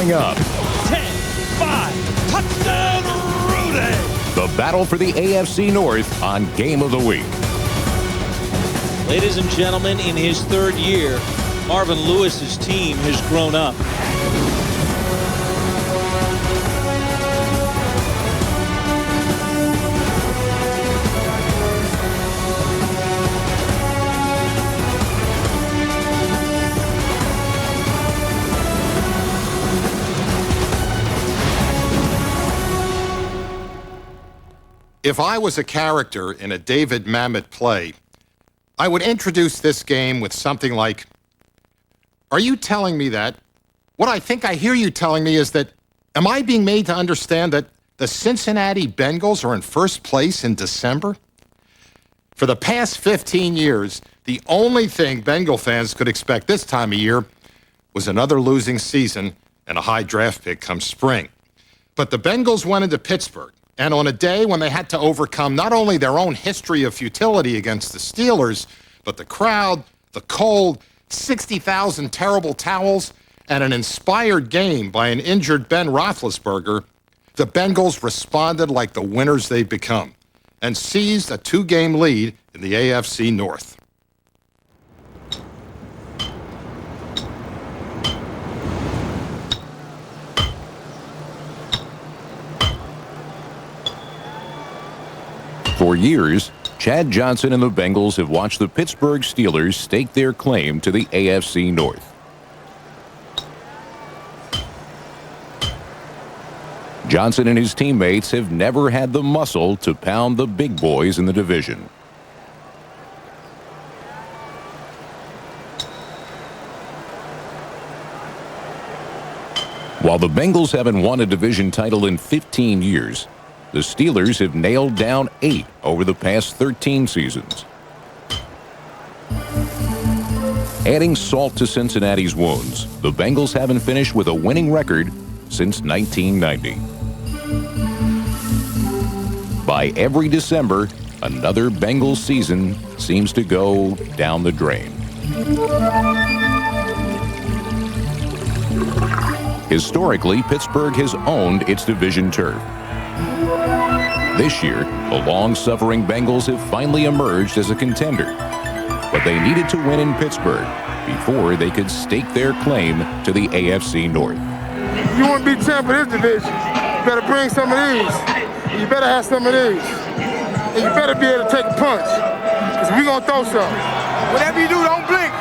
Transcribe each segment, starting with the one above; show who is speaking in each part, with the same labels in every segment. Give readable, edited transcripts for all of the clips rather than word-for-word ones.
Speaker 1: coming up.
Speaker 2: 10-5, touchdown Rudy!
Speaker 1: The battle for the AFC North on Game of the Week.
Speaker 2: Ladies and gentlemen, in his third year, Marvin Lewis's team has grown up.
Speaker 3: If I was a character in a David Mamet play, I would introduce this game with something like, "Are you telling me that? What I think I hear you telling me is that, am I being made to understand that the Cincinnati Bengals are in first place in December?" For the past 15 years, the only thing Bengal fans could expect this time of year was another losing season and a high draft pick come spring. But the Bengals went into Pittsburgh, and on a day when they had to overcome not only their own history of futility against the Steelers, but the crowd, the cold, 60,000 terrible towels, and an inspired game by an injured Ben Roethlisberger, the Bengals responded like the winners they've become and seized a 2-game lead in the AFC North.
Speaker 1: For years, Chad Johnson and the Bengals have watched the Pittsburgh Steelers stake their claim to the AFC North. Johnson and his teammates have never had the muscle to pound the big boys in the division. While the Bengals haven't won a division title in 15 years, the Steelers have nailed down 8 over the past 13 seasons. Adding salt to Cincinnati's wounds, the Bengals haven't finished with a winning record since 1990. By every December, another Bengals season seems to go down the drain. Historically, Pittsburgh has owned its division turf. This year, the long-suffering Bengals have finally emerged as a contender. But they needed to win in Pittsburgh before they could stake their claim to the AFC North.
Speaker 4: If you want to be champ of this division, you better bring some of these. You better have some of these. And you better be able to take a punch. Because we're going to throw some. Whatever you do, don't blink.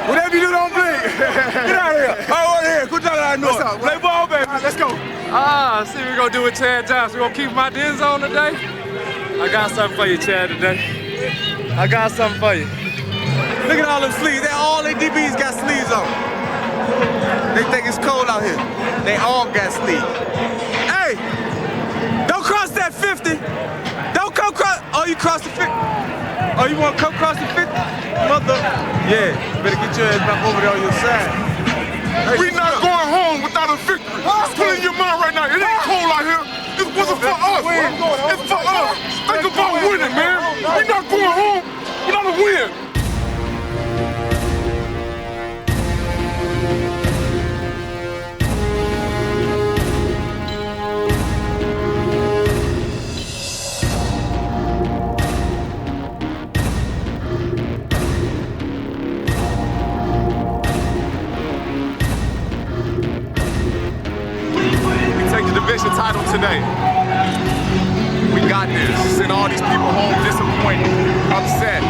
Speaker 4: Whatever you do, don't blink. Get out of here. All right, here. Good job out north. Play ball, baby. Let's go.
Speaker 5: See what we're going to do with Chad Johnson. We're going to keep my dens on today. I got something for you, Chad, today. I got something for you.
Speaker 4: Look at all them sleeves. All they DBs got sleeves on. They think it's cold out here. They all got sleeves. Hey, don't cross that 50. Don't come cross. Oh, you crossed the 50. Oh, you want to come cross the 50? Mother. Yeah, better get your ass back over there on your side. Hey, we not going home without a victory. Put it in your mind right now. It ain't cold out here. This wasn't for us. It's for us. Think about winning, man. We not going home without a win.
Speaker 5: Division title today. We got this. Send all these people home disappointed, upset.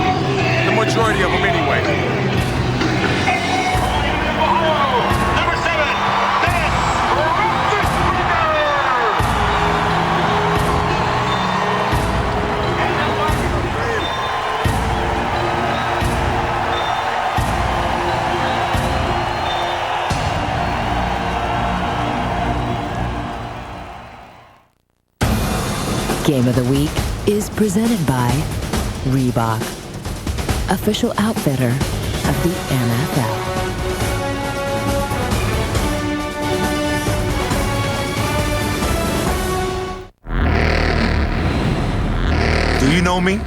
Speaker 5: The majority of them anyway.
Speaker 6: Number 7, Ben
Speaker 7: Game of the Week is presented by Reebok, official outfitter of the NFL.
Speaker 4: Do you know me?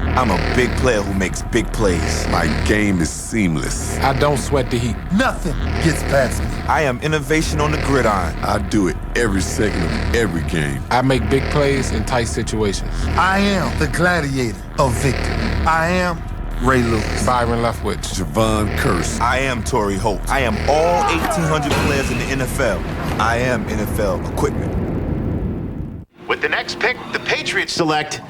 Speaker 8: I'm a big player who makes big plays.
Speaker 9: My game is seamless.
Speaker 10: I don't sweat the heat.
Speaker 11: Nothing gets past me.
Speaker 8: I am innovation on the gridiron.
Speaker 9: I do it every second of every game.
Speaker 10: I make big plays in tight situations.
Speaker 11: I am the gladiator of victory. I am Ray Lewis.
Speaker 10: Byron Leftwich.
Speaker 9: Javon Curse.
Speaker 8: I am Torrey Holt. I am all 1,800 players in the NFL. I am NFL equipment.
Speaker 12: With the next pick, the Patriots select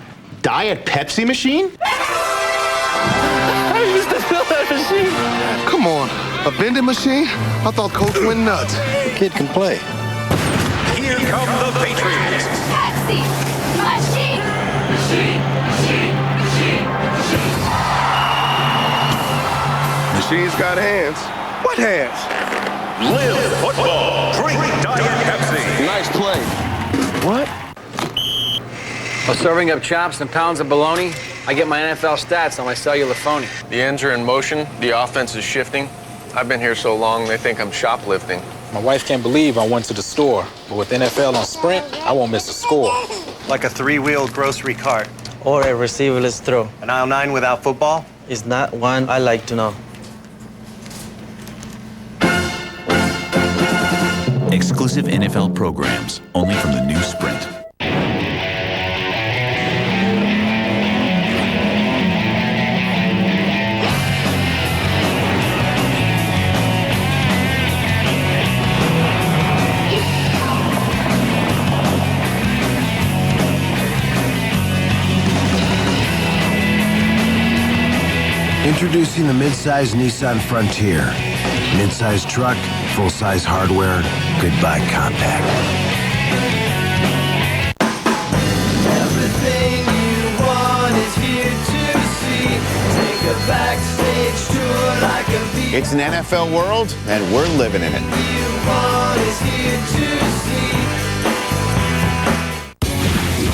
Speaker 12: Diet Pepsi Machine?
Speaker 11: I used to fill that machine. Come on, a vending machine? I thought Coach went nuts. The kid can play.
Speaker 6: Here come the Patriots. Pepsi Machine. Machine.
Speaker 11: Machine's got hands. What hands?
Speaker 6: Live football. Drink Diet Pepsi.
Speaker 11: Nice play. What?
Speaker 13: While serving up chops and pounds of bologna, I get my NFL stats on my cellular phony.
Speaker 14: The ends are in motion. The offense is shifting. I've been here so long, they think I'm shoplifting.
Speaker 10: My wife can't believe I went to the store, but with NFL on Sprint, I won't miss a score.
Speaker 15: Like a three-wheeled grocery cart. Or a receiverless throw. An aisle 9 without football is not one I like to know.
Speaker 16: Exclusive NFL programs, only from the new Sprint.
Speaker 17: Introducing the mid-size Nissan Frontier. Mid-size truck, full-size hardware, goodbye compact.
Speaker 18: Everything you want is here to see. Take a backstage tour like a V.
Speaker 12: It's an NFL world, and we're living in it.
Speaker 18: You want is here to see.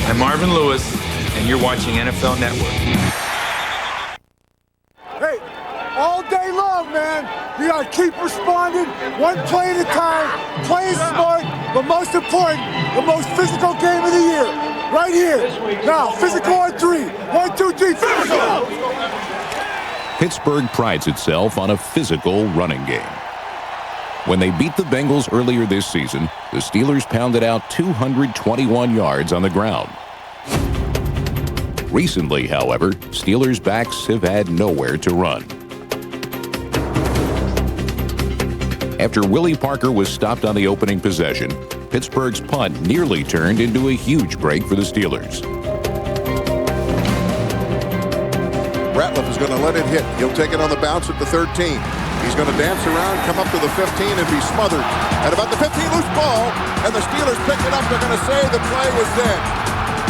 Speaker 19: I'm Marvin Lewis, and you're watching NFL Network.
Speaker 20: Hey, all day long, man. You gotta keep responding, one play at a time, playing smart, but most important, the most physical game of the year. Right here. Now, physical on 3. 1, 2, 3, physical!
Speaker 1: Pittsburgh prides itself on a physical running game. When they beat the Bengals earlier this season, the Steelers pounded out 221 yards on the ground. Recently, however, Steelers backs have had nowhere to run. After Willie Parker was stopped on the opening possession, Pittsburgh's punt nearly turned into a huge break for the Steelers.
Speaker 21: Ratliff is going to let it hit. He'll take it on the bounce at the 13. He's going to dance around, come up to the 15, and be smothered. At about the 15, loose ball, and the Steelers pick it up. They're going to say the play was dead.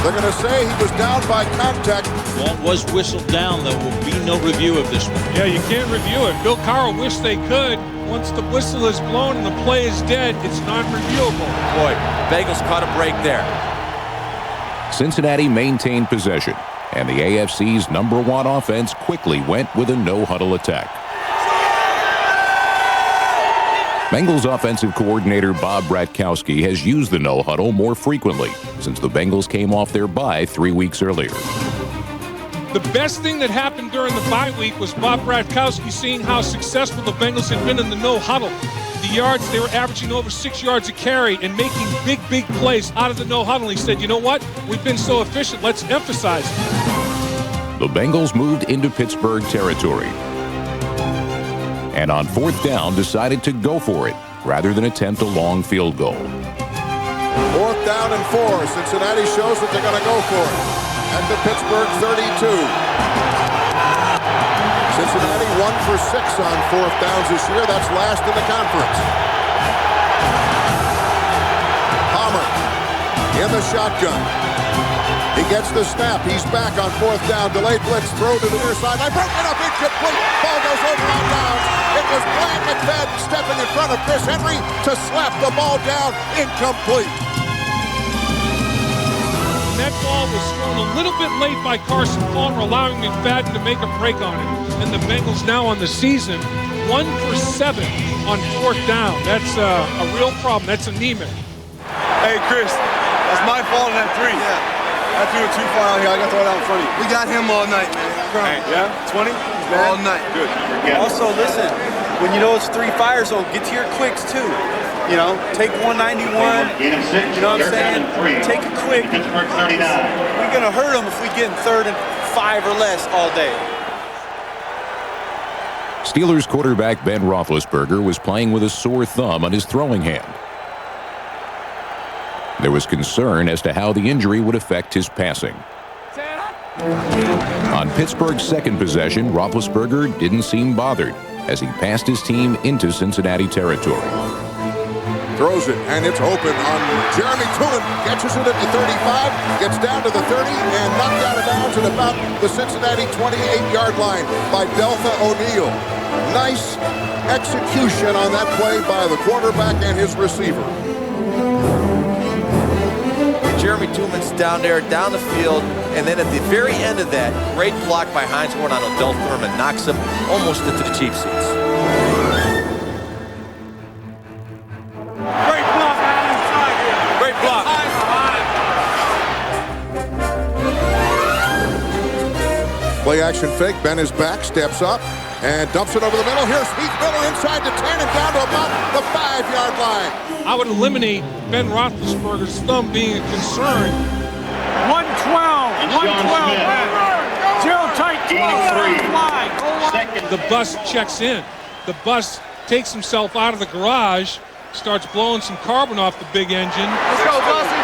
Speaker 21: They're going to say he was down by contact.
Speaker 2: Ball was whistled down. There will be no review of this one.
Speaker 22: Yeah, you can't review it. Bill Carroll wished they could. Once the whistle is blown and the play is dead, it's non-reviewable.
Speaker 23: Boy, Bengals caught a break there.
Speaker 1: Cincinnati maintained possession, and the AFC's #1 offense quickly went with a no-huddle attack. Bengals offensive coordinator Bob Bratkowski has used the no-huddle more frequently since the Bengals came off their bye 3 weeks earlier.
Speaker 22: The best thing that happened during the bye week was Bob Bratkowski seeing how successful the Bengals had been in the no-huddle. The yards, they were averaging over 6 yards a carry and making big plays out of the no-huddle. He said, you know what? We've been so efficient. Let's emphasize it.
Speaker 1: The Bengals moved into Pittsburgh territory, and on 4th down decided to go for it rather than attempt a long field goal.
Speaker 21: 4th down and 4. Cincinnati shows that they're going to go for it. At the Pittsburgh 32. Cincinnati 1 for 6 on 4th downs this year. That's last in the conference. Palmer in the shotgun. He gets the snap. He's back on 4th down. Delayed blitz. Throw to the near sideline. Broken up. Incomplete. Ball goes over on downs. It was Brian McFadden stepping in front of Chris Henry to slap the ball down. Incomplete.
Speaker 22: That ball was thrown a little bit late by Carson Palmer, allowing McFadden to make a break on it. And the Bengals now on the season, 1 for 7 on 4th down. That's a real problem. That's anemic.
Speaker 4: Hey, Chris, that's my fault in that 3. Yeah.
Speaker 11: I threw it too far out here. I got to throw it out in front of you. We got him all night, man. Yeah? 20? All night. Good.
Speaker 3: Also, listen, when you know it's 3 fire zone, get to your quicks, too. You know, take 191. You know what I'm saying? Take a quick. We're going to hurt them if we get in 3rd and 5 or less all day.
Speaker 1: Steelers quarterback Ben Roethlisberger was playing with a sore thumb on his throwing hand. There was concern as to how the injury would affect his passing. On Pittsburgh's second possession, Roethlisberger didn't seem bothered as he passed his team into Cincinnati territory.
Speaker 21: Throws it, and it's open on Jeremy Toolen. Catches it at the 35, gets down to the 30, and knocked out of bounds at about the Cincinnati 28-yard line by Deltha O'Neal. Nice execution on that play by the quarterback and his receiver.
Speaker 23: Jeremy Tooman's down there, down the field, and then at the very end of that, great block by Hines Ward on Odell Thurman, knocks him almost into the cheap seats.
Speaker 4: Great block on the inside here.
Speaker 23: Great block.
Speaker 21: Play action fake. Ben is back, steps up, and dumps it over the middle. Here's Heath Miller inside the 10 and down to about the 5-yard line.
Speaker 22: I would eliminate Ben Roethlisberger's thumb being a concern.
Speaker 4: 112. 112. Jill tight.
Speaker 22: The bus checks in. The bus takes himself out of the garage, starts blowing some carbon off the big engine.
Speaker 4: Let's go, Bussy.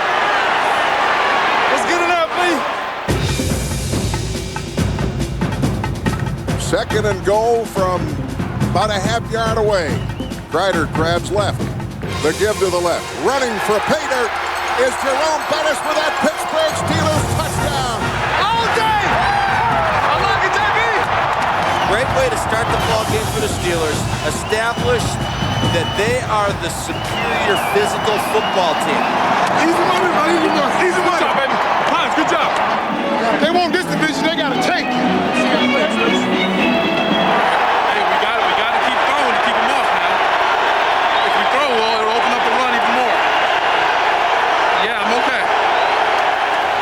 Speaker 4: Let's get it up, B.
Speaker 21: Second and goal from about a half-yard away. Kreider grabs left. The give to the left. Running for pay dirt is Jerome Bettis for that Pittsburgh Steelers touchdown.
Speaker 4: All day. I like it, JB.
Speaker 23: Great way to start the ball game for the Steelers. Establish that they are the superior physical football team.
Speaker 4: Easy money, man. Easy money. Easy money. Good job, baby. Hines, good job. They want this division. They got to take.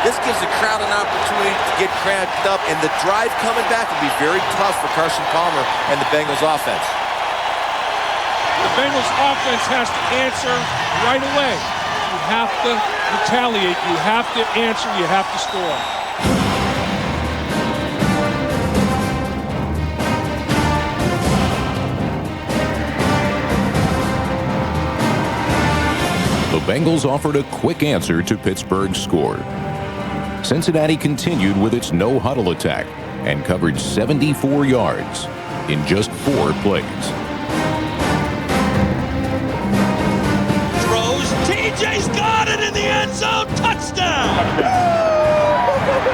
Speaker 23: This gives the crowd an opportunity to get cramped up, and the drive coming back will be very tough for Carson Palmer and the Bengals offense.
Speaker 22: The Bengals offense has to answer right away. You have to retaliate. You have to answer. You have to score.
Speaker 1: The Bengals offered a quick answer to Pittsburgh's score. Cincinnati continued with its no-huddle attack and covered 74 yards in just 4 plays.
Speaker 2: Throws. TJ's got it in the end zone. Touchdown.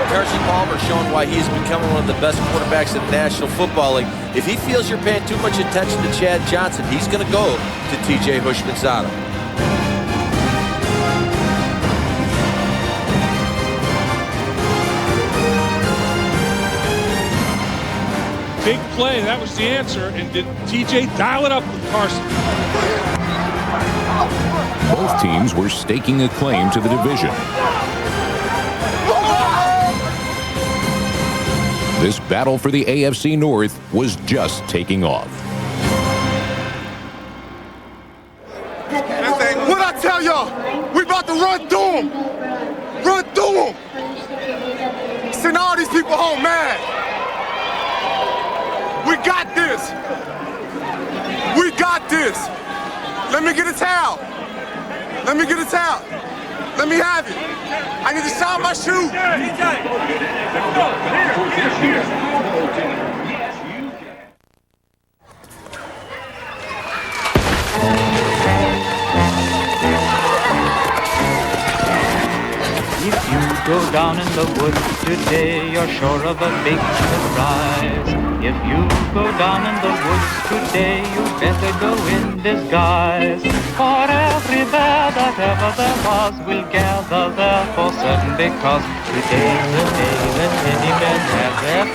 Speaker 23: Carson Palmer showing why he's becoming one of the best quarterbacks in the National Football League. If he feels you're paying too much attention to Chad Johnson, he's going to go to TJ Houshmandzadeh.
Speaker 22: Big play, that was the answer. And did TJ dial it up with Carson?
Speaker 1: Both teams were staking a claim to the division. This battle for the AFC North was just taking off.
Speaker 4: What I tell y'all? We about to run through them. Run through them. Send all these people home mad. We got this. We got this. Let me get a towel. Let me get a towel. Let me have it. I need to shine my shoe.
Speaker 18: If you go down in the woods today, you're sure of a big surprise. If you go down in the woods today, you better go in disguise. For every bear that ever there was will gather there for certain, because today's the day that teddy bears have their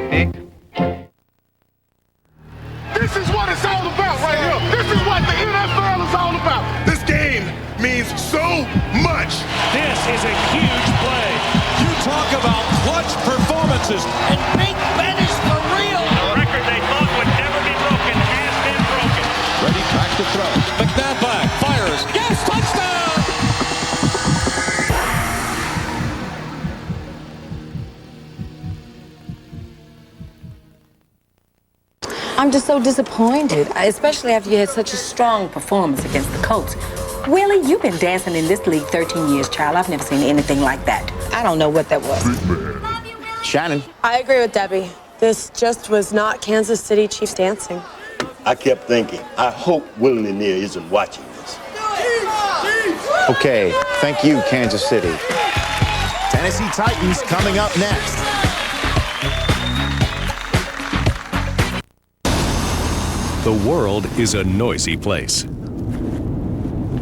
Speaker 18: picnic.
Speaker 4: This is what it's all about right here. This is what the NFL is all about. This game means so much.
Speaker 6: This is a huge play.
Speaker 2: clutch performances.
Speaker 6: And Big Ben is for real. The record they thought would never be broken has been broken.
Speaker 2: Ready, back to throw. McNabb back, fires. Yes, touchdown!
Speaker 5: I'm just so disappointed, especially after you had such a strong performance against the Colts. Willie, you've been dancing in this league 13 years, child. I've never seen anything like that. I don't know what that was.
Speaker 12: Shannon.
Speaker 7: I agree with Debbie. This just was not Kansas City Chiefs dancing.
Speaker 9: I kept thinking, I hope Willie Lanier isn't watching this.
Speaker 12: Okay, thank you, Kansas City. Tennessee Titans coming up next.
Speaker 24: The world is a noisy place.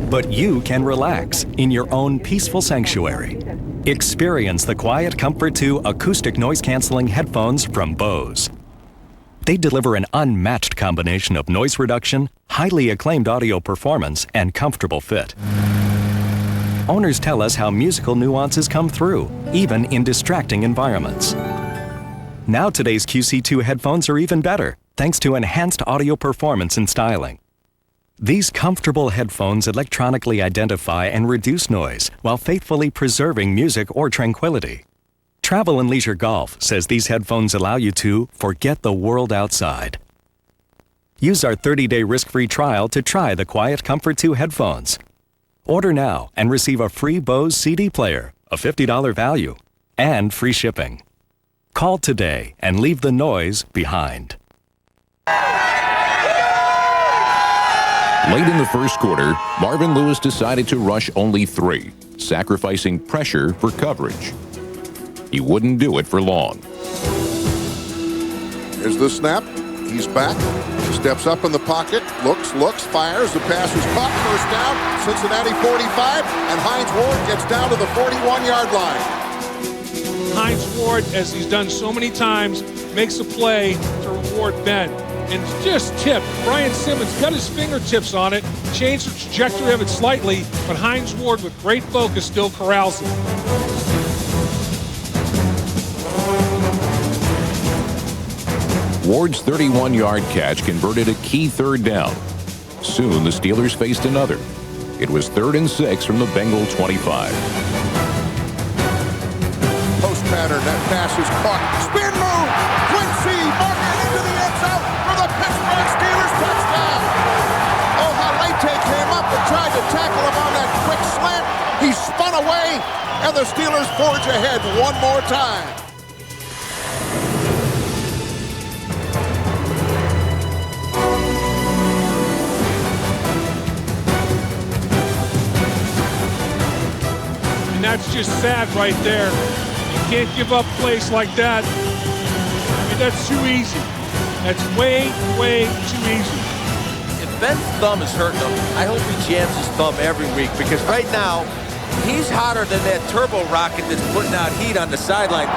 Speaker 24: But you can relax in your own peaceful sanctuary. Experience the Quiet Comfort 2 acoustic noise-canceling headphones from Bose. They deliver an unmatched combination of noise reduction, highly acclaimed audio performance, and comfortable fit. Owners tell us how musical nuances come through, even in distracting environments. Now today's QC2 headphones are even better, thanks to enhanced audio performance and styling. These comfortable headphones electronically identify and reduce noise while faithfully preserving music or tranquility. Travel and Leisure Golf says these headphones allow you to forget the world outside. Use our 30-day risk-free trial to try the Quiet Comfort 2 headphones. Order now and receive a free Bose CD player, a $50 value, and free shipping. Call today and leave the noise behind.
Speaker 1: Late in the first quarter, Marvin Lewis decided to rush only 3, sacrificing pressure for coverage. He wouldn't do it for long.
Speaker 21: Here's the snap. He's back. Steps up in the pocket. Looks, fires. The pass is caught. First down. Cincinnati 45. And Hines Ward gets down to the 41-yard line.
Speaker 22: Hines Ward, as he's done so many times, makes a play to reward Ben. And just tipped. Brian Simmons got his fingertips on it, changed the trajectory of it slightly, but Hines Ward, with great focus, still corrals it.
Speaker 1: Ward's 31-yard catch converted a key third down. Soon, the Steelers faced another. It was 3rd and 6 from the Bengal 25.
Speaker 21: Post pattern. That pass is caught. Spin move. Quincy Morgan into the end zone for the Pittsburgh Steelers touchdown. Oh, Halete came up and tried to tackle him on that quick slant. He spun away, and the Steelers forge ahead one more time.
Speaker 22: And that's just sad right there. You can't give up plays like that. I mean, that's too easy. That's way, way too easy.
Speaker 23: If Ben's thumb is hurting him, I hope he jams his thumb every week, because right now, he's hotter than that turbo rocket that's putting out heat on the sideline.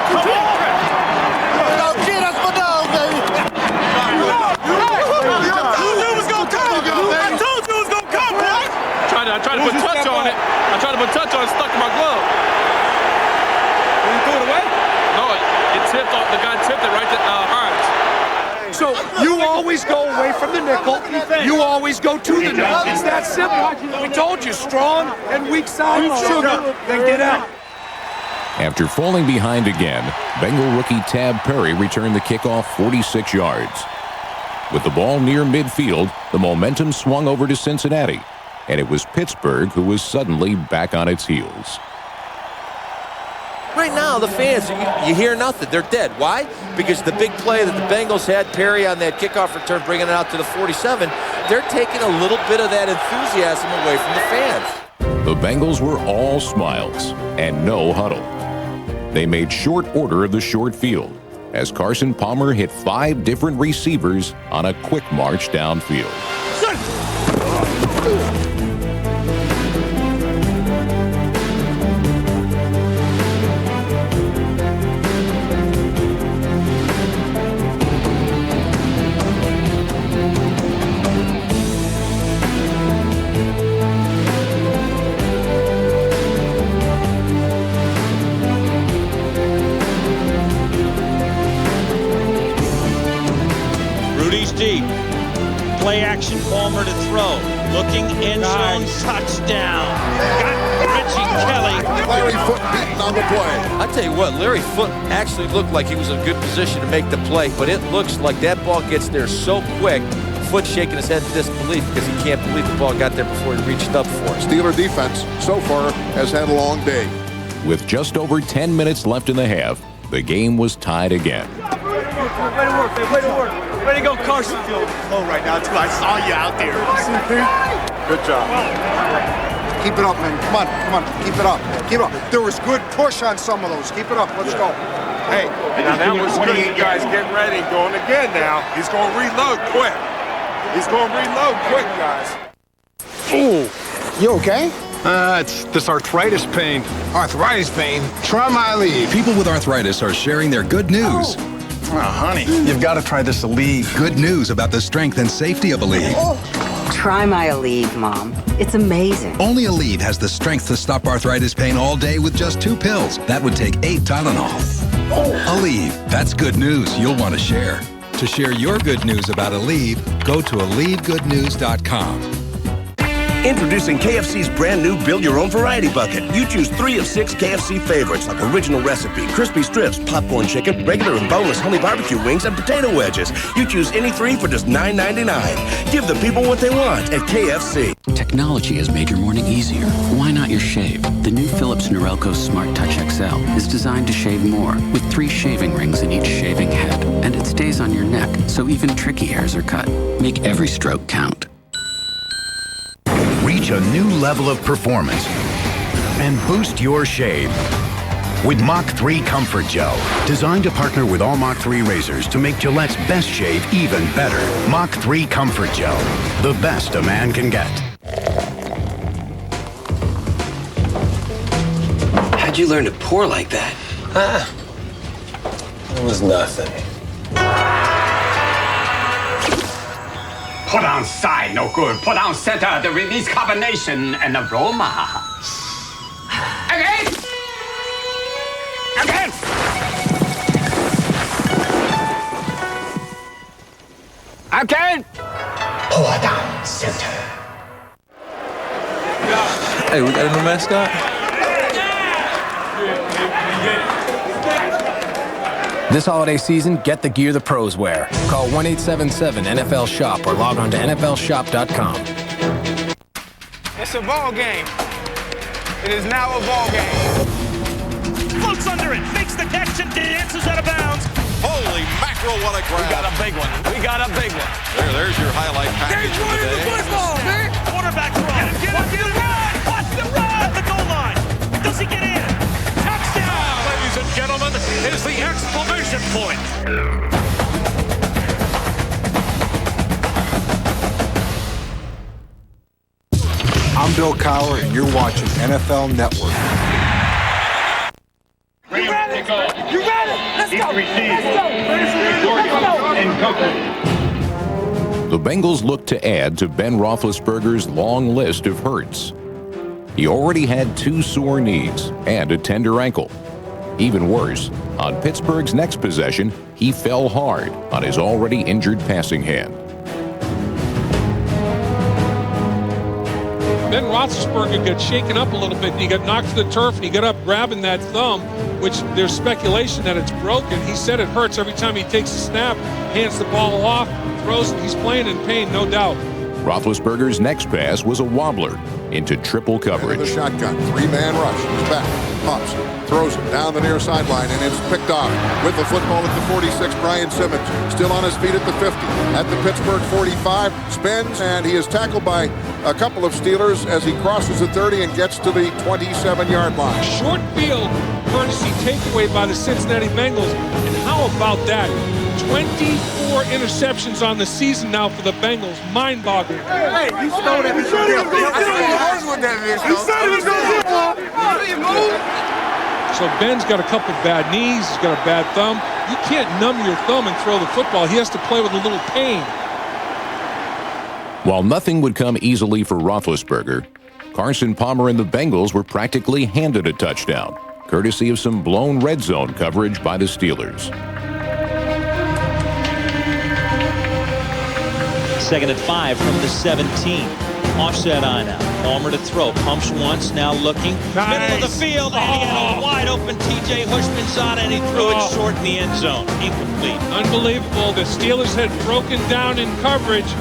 Speaker 6: Come on! Now get us for down, baby! I told you it was gonna come, boy!
Speaker 14: I tried to put touch on it. I tried to put touch on it, stuck to my glove.
Speaker 6: Did you throw it away?
Speaker 14: No, it tipped off. The guy tipped it right to Hines.
Speaker 6: So you always go away from the nickel. You always go to the nickel. It's that simple. We told you, strong and weak side sugar. Then get out.
Speaker 1: After falling behind again, Bengal rookie Tab Perry returned the kickoff 46 yards. With the ball near midfield, the momentum swung over to Cincinnati, and it was Pittsburgh who was suddenly back on its heels.
Speaker 23: Right now, the fans, you hear nothing. They're dead. Why? Because the big play that the Bengals had, Perry on that kickoff return, bringing it out to the 47, they're taking a little bit of that enthusiasm away from the fans.
Speaker 1: The Bengals were all smiles and no huddle. They made short order of the short field as Carson Palmer hit 5 different receivers on a quick march downfield.
Speaker 2: Rudy's deep. Play action, Palmer to throw. Looking end zone, touchdown. Got Richie Kelly.
Speaker 21: Larry Foote beaten on the play.
Speaker 23: I tell you what, Larry Foote actually looked like he was in a good position to make the play, but it looks like that ball gets there so quick. Foote shaking his head in disbelief because he can't believe the ball got there before he reached up for it.
Speaker 21: Steeler defense so far has had a long day.
Speaker 1: With just over 10 minutes left in the half, the game was tied again.
Speaker 3: Way to work, man. Way to work. Way to go, Carson. Low right now, too. I saw you out there.
Speaker 21: Good job.
Speaker 20: Keep it up, man. Come on. Keep it up. Keep it up. There was good push on some of those. Keep it up. Let's go.
Speaker 6: Hey, now that was good. You guys get ready. Going again now. He's going to reload quick. He's going to reload quick, guys.
Speaker 20: Ooh, you okay?
Speaker 11: It's this arthritis pain.
Speaker 20: Arthritis pain? Try my Aleve.
Speaker 8: People with arthritis are sharing their good news.
Speaker 11: Oh, honey, you've got to try this Aleve.
Speaker 8: Good news about the strength and safety of Aleve.
Speaker 10: Try my Aleve, Mom. It's amazing.
Speaker 8: Only Aleve has the strength to stop arthritis pain all day with just 2 pills. That would take 8 Tylenol. Aleve, that's good news you'll want to share. To share your good news about Aleve, go to AleveGoodNews.com.
Speaker 13: Introducing KFC's brand new Build Your Own Variety Bucket. You choose 3 of 6 KFC favorites like original recipe, crispy strips, popcorn chicken, regular and boneless honey barbecue wings, and potato wedges. You choose any 3 for just $9.99. Give the people what they want at KFC.
Speaker 15: Technology has made your morning easier. Why not your shave? The new Philips Norelco Smart Touch XL is designed to shave more with 3 shaving rings in each shaving head. And it stays on your neck, so even tricky hairs are cut. Make every stroke count.
Speaker 25: Reach a new level of performance and boost your shave with Mach 3 Comfort Gel. Designed to partner with all Mach 3 razors to make Gillette's best shave even better. Mach 3 Comfort Gel, the best a man can get.
Speaker 26: How'd you learn to pour like that?
Speaker 6: It was nothing.
Speaker 27: Put on side, no good. Put on center, the release combination and aroma. Again! Again! Again! Pour down center.
Speaker 28: Hey, we got a new mascot?
Speaker 29: This holiday season, get the gear the pros wear. Call 1-877-NFL-SHOP or log on to NFLShop.com.
Speaker 4: It's a ball game. It is now a ball game.
Speaker 30: Floats under it, makes the catch and dances out of bounds.
Speaker 21: Holy mackerel, what a grab.
Speaker 4: We got a big one.
Speaker 21: There's your highlight package of the day.
Speaker 30: Football, man. Quarterback run. Get him, run. Watch the run. At the goal line. Does he get in? Touchdown. Ladies and gentlemen, is the exclamation point.
Speaker 20: I'm Bill Cowher, and you're watching NFL Network.
Speaker 30: You ready? You ready? Let's go. Let's go.
Speaker 1: The Bengals looked to add to Ben Roethlisberger's long list of hurts. He already had 2 sore knees and a tender ankle. Even worse, on Pittsburgh's next possession, he fell hard on his already injured passing hand.
Speaker 22: Ben Roethlisberger got shaken up a little bit, and he got knocked to the turf, and he got up grabbing that thumb, which there's speculation that it's broken. He said it hurts every time he takes a snap, hands the ball off, throws it. He's playing in pain, no doubt.
Speaker 1: Roethlisberger's next pass was a wobbler into triple coverage.
Speaker 21: The shotgun, 3-man rush. He's back, pops, throws it down the near sideline, and it's picked off with the football at the 46. Brian Simmons still on his feet at the 50. At the Pittsburgh 45, spins, and he is tackled by a couple of Steelers as he crosses the 30 and gets to the 27-yard line.
Speaker 22: Short field courtesy takeaway by the Cincinnati Bengals. And how about that? 24 interceptions on the season now for the Bengals. Mind-boggling.
Speaker 4: Hey, you stole that. You said he was going to move.
Speaker 22: So Ben's got a couple bad knees. He's got a bad thumb. You can't numb your thumb and throw the football. He has to play with a little pain.
Speaker 1: While nothing would come easily for Roethlisberger, Carson Palmer and the Bengals were practically handed a touchdown, courtesy of some blown red zone coverage by the Steelers.
Speaker 2: Second and 5 from the 17. Offset eye now. Palmer to throw. Pumps once. Now looking.
Speaker 22: Nice.
Speaker 2: Middle of the field. And he had a wide open T.J. Hushmanzada, and he threw it short in the end zone. Incomplete.
Speaker 22: Unbelievable. The Steelers had broken down in coverage.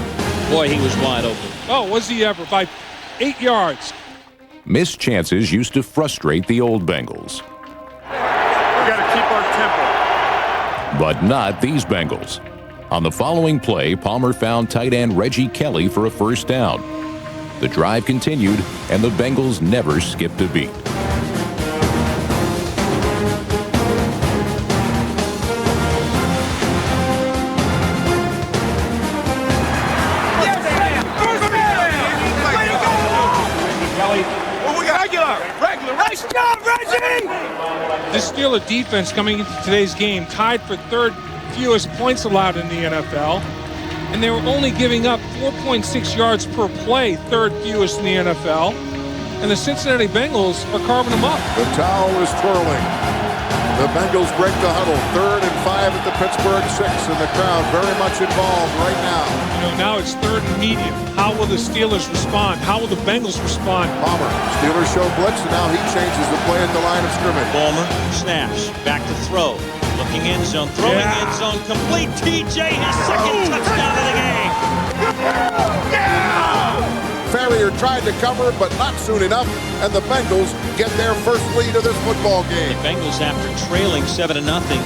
Speaker 2: Boy, he was wide open.
Speaker 22: Oh, was he ever? By 8 yards.
Speaker 1: Missed chances used to frustrate the old Bengals.
Speaker 3: We got to keep our tempo.
Speaker 1: But not these Bengals. On the following play, Palmer found tight end Reggie Kelly for a first down. The drive continued, and the Bengals never skipped a beat.
Speaker 22: This Steeler defense coming into today's game tied for third fewest points allowed in the NFL, and they were only giving up 4.6 yards per play, third fewest in the NFL, and the Cincinnati Bengals are carving them up.
Speaker 21: The towel is twirling. The Bengals break the huddle. 3rd and 5 at the Pittsburgh 6, and the crowd very much involved right now.
Speaker 22: Now it's 3rd and medium. How will the Steelers respond? How will the Bengals respond?
Speaker 21: Palmer, Steelers show blitz, and now he changes the play at the line of scrimmage.
Speaker 2: Palmer snaps, back to throw. Looking end zone, throwing end zone, complete. TJ, his second touchdown of the game.
Speaker 21: Farrier tried to cover, but not soon enough, and the Bengals get their first lead of this football game.
Speaker 2: The Bengals, after trailing 7-0,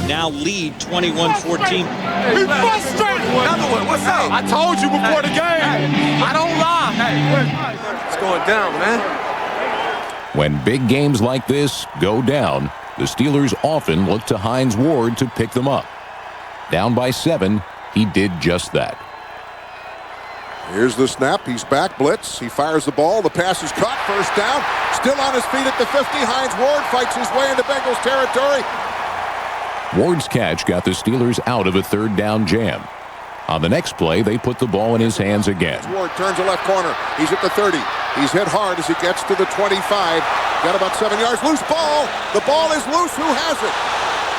Speaker 2: now lead 21-14.
Speaker 4: He frustrated. Another one. What's up? I told you before the game. I don't lie. It's going down, man.
Speaker 1: When big games like this go down, the Steelers often look to Hines Ward to pick them up. Down by 7, he did just that.
Speaker 21: Here's the snap. He's back. Blitz. He fires the ball. The pass is caught. First down. Still on his feet at the 50. Hines Ward fights his way into Bengals territory.
Speaker 1: Ward's catch got the Steelers out of a 3rd down jam. On the next play, they put the ball in his hands again.
Speaker 21: Ward turns the left corner. He's at the 30. He's hit hard as he gets to the 25. Got about 7 yards. Loose ball. The ball is loose. Who has it?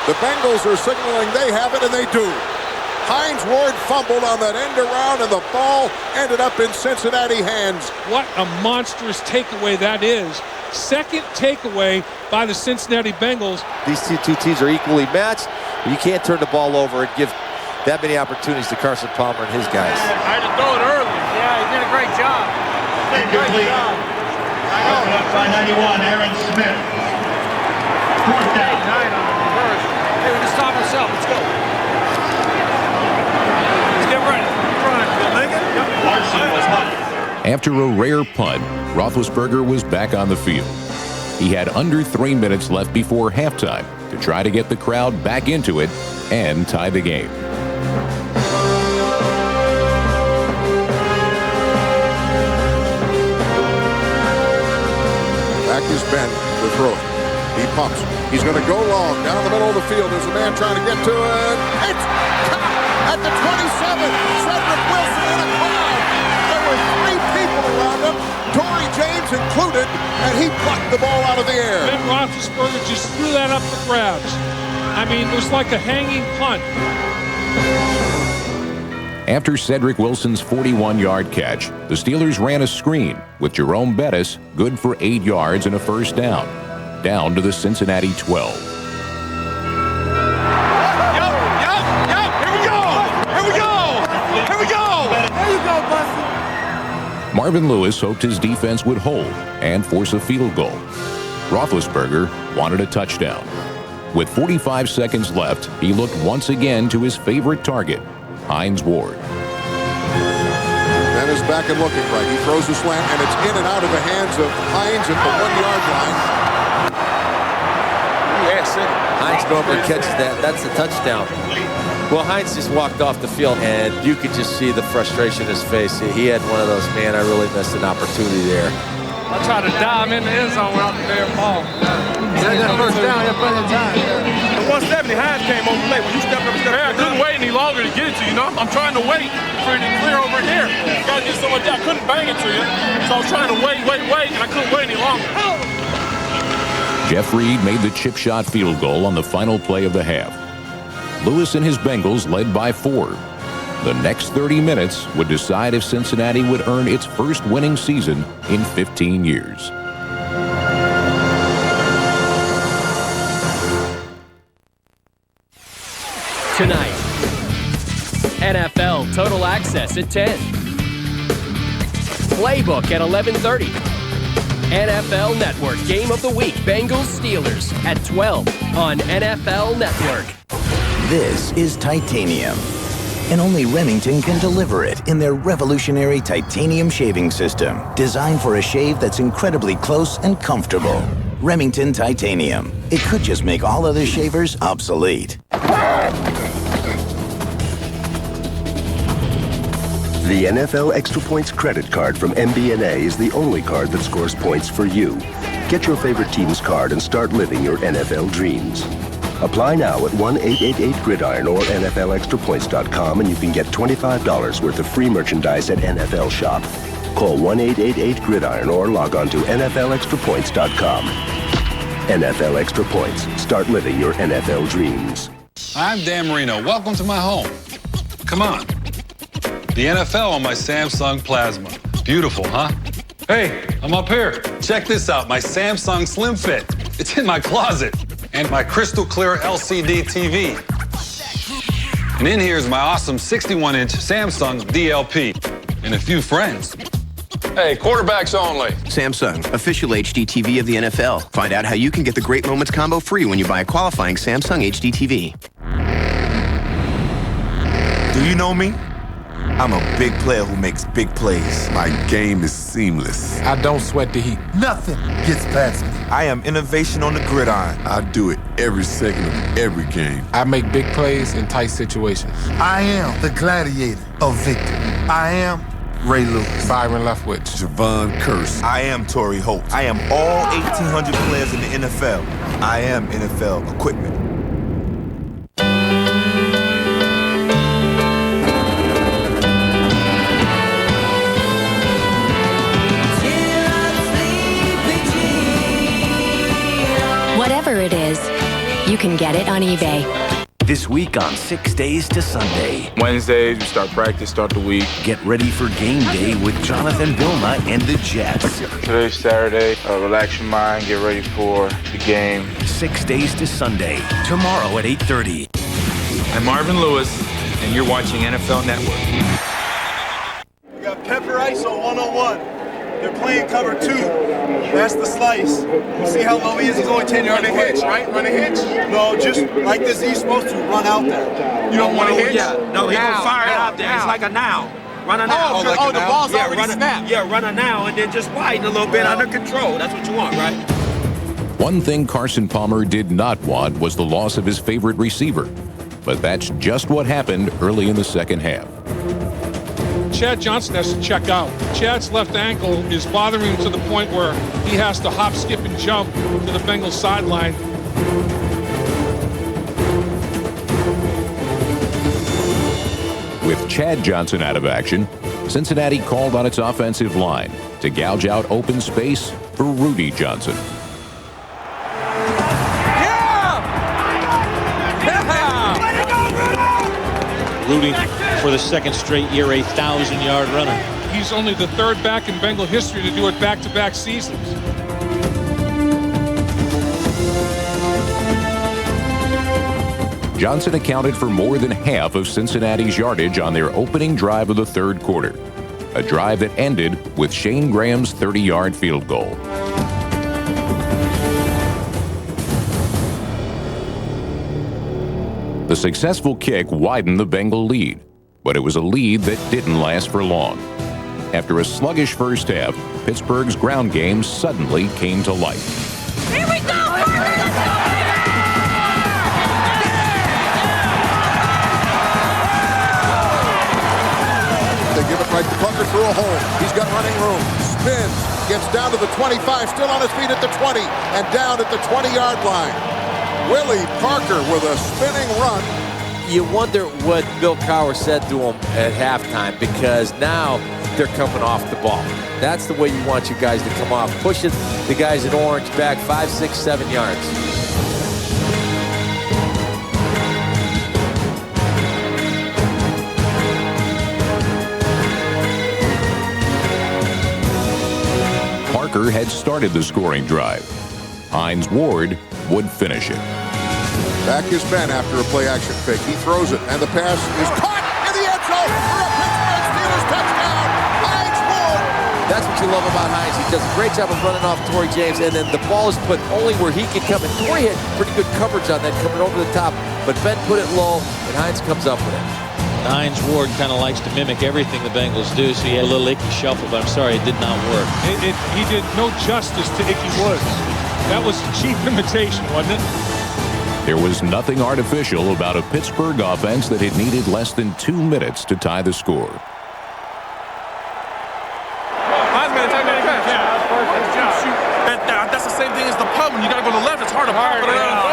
Speaker 21: The Bengals are signaling they have it, and they do. Hines Ward fumbled on that end around, and the ball ended up in Cincinnati hands.
Speaker 22: What a monstrous takeaway that is. Second takeaway by the Cincinnati Bengals.
Speaker 23: These two teams are equally matched. You can't turn the ball over and give that many opportunities to Carson Palmer and his guys.
Speaker 4: I had to throw it early. Yeah, he did a great job. Great job.
Speaker 5: By 91, Aaron Smith. 4th down.
Speaker 4: Hey, we just stop ourselves. Let's go. Let's get ready.
Speaker 1: After a rare punt, Roethlisberger was back on the field. He had under 3 minutes left before halftime to try to get the crowd back into it and tie the game.
Speaker 21: Back is Ben to throw it. He pumps. He's going to go long. Down the middle of the field. There's a man trying to get to it. It's caught at the 27. Cedric Wilson in a crowd. There were 3 people around him, Torrey James included, and he plucked the ball out of the air.
Speaker 22: Ben Roethlisberger just threw that up for grabs. I mean, it was like a hanging punt.
Speaker 1: After Cedric Wilson's 41-yard catch, the Steelers ran a screen with Jerome Bettis good for 8 yards and a first down to the Cincinnati 12.
Speaker 4: Here we go. There you go, Buster.
Speaker 1: Marvin Lewis hoped his defense would hold and force a field goal. Roethlisberger wanted a touchdown. With 45 seconds left, he looked once again to his favorite target, Hines Ward.
Speaker 21: Ben is back and looking right. He throws a slant, and it's in and out of the hands of Hines at the 1-yard line.
Speaker 23: Hines normally catches that. That's the touchdown. Well, Hines just walked off the field, and you could just see the frustration in his face. He had one of those, man, I really missed an opportunity there.
Speaker 4: I tried to dive in the end zone without the damn ball. That first down, had plenty of time. The 170, Hines came over late. When you stepped up and stepped up. I couldn't wait any longer to get it to you. I'm trying to wait for it to clear over here. You got to get so much down. I couldn't bang it to you. So I was trying to wait, and I couldn't wait any longer.
Speaker 1: Jeff Reed made the chip shot field goal on the final play of the half. Lewis and his Bengals led by 4. The next 30 minutes would decide if Cincinnati would earn its first winning season in 15 years.
Speaker 7: Tonight, NFL Total Access at 10. Playbook at 11:30. NFL Network Game of the Week, Bengals-Steelers at 12 on NFL Network.
Speaker 9: This is titanium, and only Remington can deliver it in their revolutionary titanium shaving system, designed for a shave that's incredibly close and comfortable. Remington Titanium. It could just make all other shavers obsolete.
Speaker 11: The NFL Extra Points credit card from MBNA is the only card that scores points for you. Get your favorite team's card and start living your NFL dreams. Apply now at 1-888-GRIDIRON or NFLExtraPoints.com and you can get $25 worth of free merchandise at NFL Shop. Call 1-888-GRIDIRON or log on to NFLExtraPoints.com. NFL Extra Points. Start living your NFL dreams.
Speaker 12: I'm Dan Marino. Welcome to my home. Come on. The NFL on my Samsung Plasma. Beautiful, huh? Hey, I'm up here. Check this out, my Samsung Slim Fit. It's in my closet. And my crystal clear LCD TV. And in here is my awesome 61-inch Samsung DLP. And a few friends. Hey, quarterbacks only.
Speaker 14: Samsung, official HD TV of the NFL. Find out how you can get the Great Moments combo free when you buy a qualifying Samsung HD TV.
Speaker 16: Do you know me? I'm a big player who makes big plays. My game is seamless.
Speaker 6: I don't sweat the heat.
Speaker 16: Nothing gets past me. I am innovation on the gridiron. I do it every second of every game.
Speaker 6: I make big plays in tight situations.
Speaker 20: I am the gladiator of victory. I am Ray Lewis.
Speaker 6: Byron Leftwich.
Speaker 16: Javon Curse. I am Torrey Holt. I am all 1,800 players in the NFL. I am NFL equipment.
Speaker 17: Whatever it is, you can get it on eBay.
Speaker 25: This week on 6 Days to Sunday.
Speaker 18: Wednesdays, we start practice, start the week.
Speaker 25: Get ready for game day with Jonathan Vilma and the Jets.
Speaker 18: Today's Saturday. Relax your mind, get ready for the game.
Speaker 25: 6 Days to Sunday, tomorrow at 8:30.
Speaker 18: I'm Marvin Lewis, and you're watching NFL Network.
Speaker 3: We got pepper ice on 101. They're playing cover 2. That's the slice. You see how low he is? He's only 10 yards away.
Speaker 6: Run a hitch, right? Run a hitch?
Speaker 3: No, just like this. He's supposed to run out there.
Speaker 6: You don't want to hitch?
Speaker 23: Yeah, no, he's going to fire it out there. It's like a now. Run a now.
Speaker 6: The ball's already snapped.
Speaker 23: Yeah, run a now and then just widen a little bit under control. That's what you want, right?
Speaker 1: One thing Carson Palmer did not want was the loss of his favorite receiver. But that's just what happened early in the second half.
Speaker 22: Chad Johnson has to check out. Chad's left ankle is bothering him to the point where he has to hop, skip, and jump to the Bengals sideline.
Speaker 1: With Chad Johnson out of action, Cincinnati called on its offensive line to gouge out open space for Rudy Johnson.
Speaker 2: Rudy, for the second straight year, a 1,000-yard runner.
Speaker 22: He's only the third back in Bengal history to do it back-to-back seasons.
Speaker 1: Johnson accounted for more than half of Cincinnati's yardage on their opening drive of the third quarter, a drive that ended with Shane Graham's 30-yard field goal. The successful kick widened the Bengal lead, but it was a lead that didn't last for long. After a sluggish first half, Pittsburgh's ground game suddenly came to life.
Speaker 30: Here we go!
Speaker 21: They give it right to Tucker through a hole. He's got running room. Spins. Gets down to the 25. Still on his feet at the 20. And down at the 20-yard line. Willie Parker with a spinning run.
Speaker 23: You wonder what Bill Cowher said to him at halftime, because now they're coming off the ball. That's the way you want your guys to come off. Pushing the guys in orange back 5, 6, 7 yards.
Speaker 1: Walker had started the scoring drive. Hines Ward would finish it.
Speaker 21: Back is Ben after a play-action fake. He throws it, and the pass is caught in the end zone for a Pittsburgh Steelers touchdown. Hines Ward.
Speaker 23: That's what you love about Hines. He does a great job of running off Torrey James, and then the ball is put only where he can come. And Torrey had pretty good coverage on that coming over the top, but Ben put it low, and Hines comes up with it.
Speaker 2: Hines Ward kind of likes to mimic everything the Bengals do, so he had a little icky shuffle, but I'm sorry, it did not work.
Speaker 22: He did no justice to Icky Woods. That was cheap imitation, wasn't it?
Speaker 1: There was nothing artificial about a Pittsburgh offense that had needed less than 2 minutes to tie the score.
Speaker 6: That's the same thing as the punt. When you got to go to the left, it's hard to pop it around.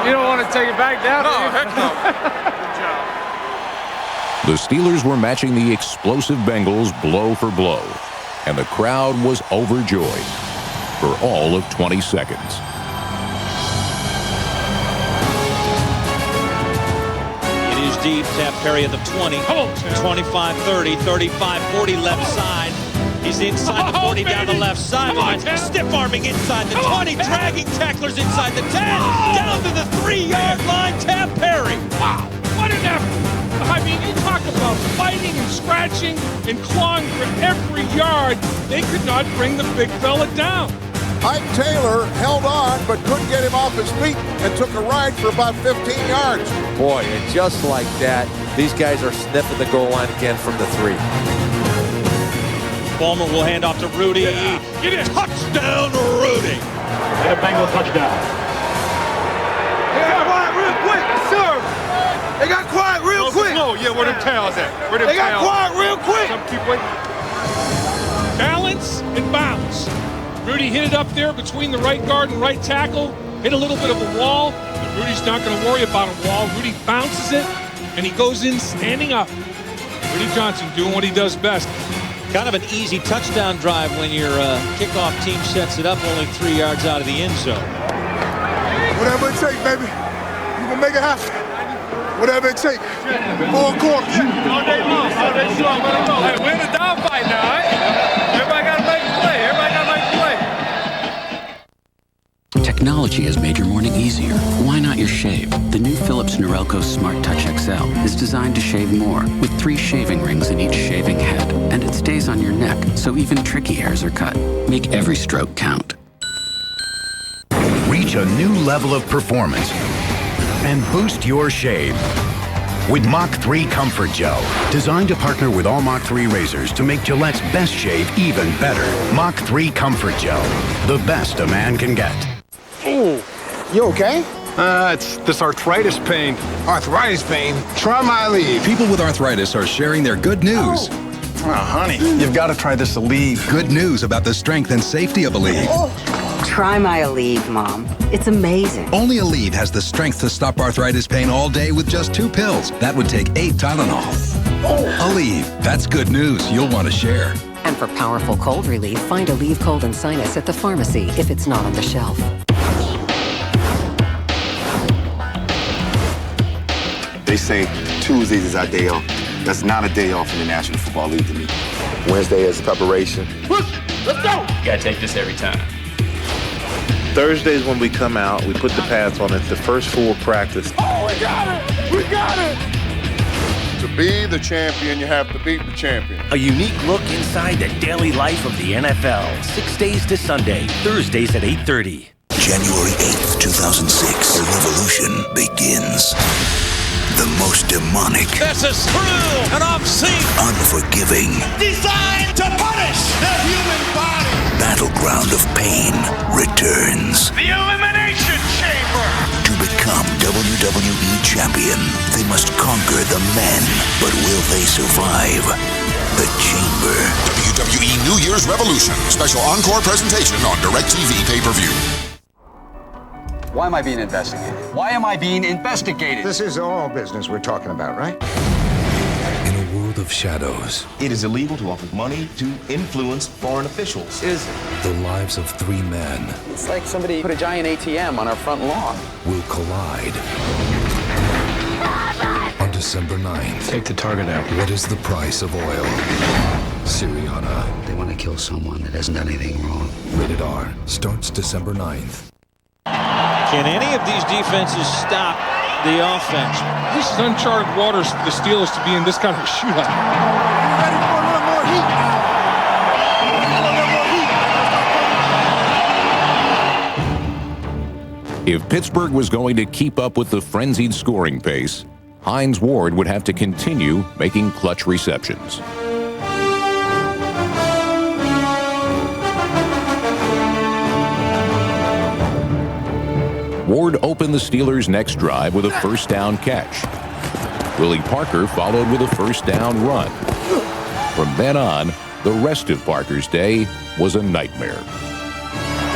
Speaker 4: You don't want to take it back down?
Speaker 6: No, heck no.
Speaker 1: The Steelers were matching the explosive Bengals blow for blow, and the crowd was overjoyed for all of 20 seconds.
Speaker 2: It is deep. Tap Perry at the 20, 25-30, 35-40 left side. He's inside the 40 down the left sideline. Stiff arming inside the 20, dragging tacklers inside the 10, down to the 3-yard line. Tap Perry.
Speaker 22: Wow, what an effort. I mean, you talk about fighting and scratching and clawing for every yard. They could not bring the big fella down.
Speaker 21: Ike Taylor held on but couldn't get him off his feet and took a ride for about 15 yards.
Speaker 23: Boy, and just like that, these guys are sniffing the goal line again from the 3.
Speaker 2: Ballmer will hand off to Rudy. Get it. Touchdown, Rudy.
Speaker 5: And a Bengal touchdown.
Speaker 4: They got quiet real quick, sir. They got quiet real quick.
Speaker 6: No, yeah, where them towels at?
Speaker 4: They got quiet real quick.
Speaker 6: Keep waiting.
Speaker 22: Balance and bounce. Rudy hit it up there between the right guard and right tackle. Hit a little bit of a wall, but Rudy's not going to worry about a wall. Rudy bounces it, and he goes in standing up. Rudy Johnson doing what he does best.
Speaker 2: Kind of an easy touchdown drive when your kickoff team sets it up only 3 yards out of the end zone.
Speaker 20: Whatever it takes, baby. You can make it happen. Whatever it takes. 4 quarters.
Speaker 4: All day long. All day long. Let them know. Hey, we're in a dogfight now, all right? Everybody got to make a play. Everybody got to make a play.
Speaker 8: Technology has made your morning easier. Why not your shave? The new Philips Norelco Smart Touch XL is designed to shave more, with 3 shaving rings in each shaving head. And it stays on your neck, so even tricky hairs are cut. Make every stroke count.
Speaker 25: Reach a new level of performance and boost your shave with Mach 3 Comfort Gel. Designed to partner with all Mach 3 razors to make Gillette's best shave even better. Mach 3 Comfort Gel. The best a man can get.
Speaker 20: Ooh, you okay?
Speaker 6: It's this arthritis pain. Arthritis pain? Try my Aleve.
Speaker 10: People with arthritis are sharing their good news.
Speaker 6: Oh, honey, you've got to try this Aleve.
Speaker 10: Good news about the strength and safety of Aleve.
Speaker 13: Try my Aleve, Mom. It's amazing.
Speaker 10: Only Aleve has the strength to stop arthritis pain all day with just 2 pills. That would take 8 Tylenol. Aleve, that's good news you'll want to share.
Speaker 13: And for powerful cold relief, find Aleve Cold and Sinus at the pharmacy if it's not on the shelf.
Speaker 15: They say Tuesdays is our day off. That's not a day off in the National Football League to me. Wednesday is preparation.
Speaker 5: Let's go! You gotta take this every time.
Speaker 18: Thursdays when we come out, we put the pads on. It's the first full practice.
Speaker 20: Oh, we got it! We got it! To be the champion, you have to beat the champion.
Speaker 19: A unique look inside the daily life of the NFL. 6 days to Sunday, Thursdays at 8:30.
Speaker 24: January 8th, 2006, a revolution begins. The most demonic.
Speaker 2: This is cruel and obscene.
Speaker 24: Unforgiving.
Speaker 5: Designed to punish the human body.
Speaker 24: Battleground of pain returns.
Speaker 5: The Elimination Chamber.
Speaker 24: To become WWE champion, they must conquer the men. But will they survive? The Chamber.
Speaker 21: WWE New Year's Revolution. Special encore presentation on DirecTV pay-per-view.
Speaker 26: Why am I being investigated? Why am I being investigated?
Speaker 27: This is all business we're talking about, right?
Speaker 28: In a world of shadows.
Speaker 29: It is illegal to offer money to influence foreign officials.
Speaker 26: Is
Speaker 28: the lives of 3 men.
Speaker 26: It's like somebody put a giant ATM on our front lawn.
Speaker 28: Will collide. On December 9th.
Speaker 26: Take the target out.
Speaker 28: What is the price of oil? Syriana.
Speaker 1: They want to kill someone that hasn't done anything wrong.
Speaker 28: Rated R. Starts December 9th.
Speaker 2: Can any of these defenses stop the offense?
Speaker 22: This is uncharted waters for the Steelers to be in this kind of a shootout.
Speaker 20: Ready for a little more heat now.
Speaker 3: If Pittsburgh was going to keep up with the frenzied scoring pace, Hines Ward would have to continue making clutch receptions. Ward opened the Steelers' next drive with a first down catch. Willie Parker followed with a first down run. From then on, the rest of Parker's day was a nightmare.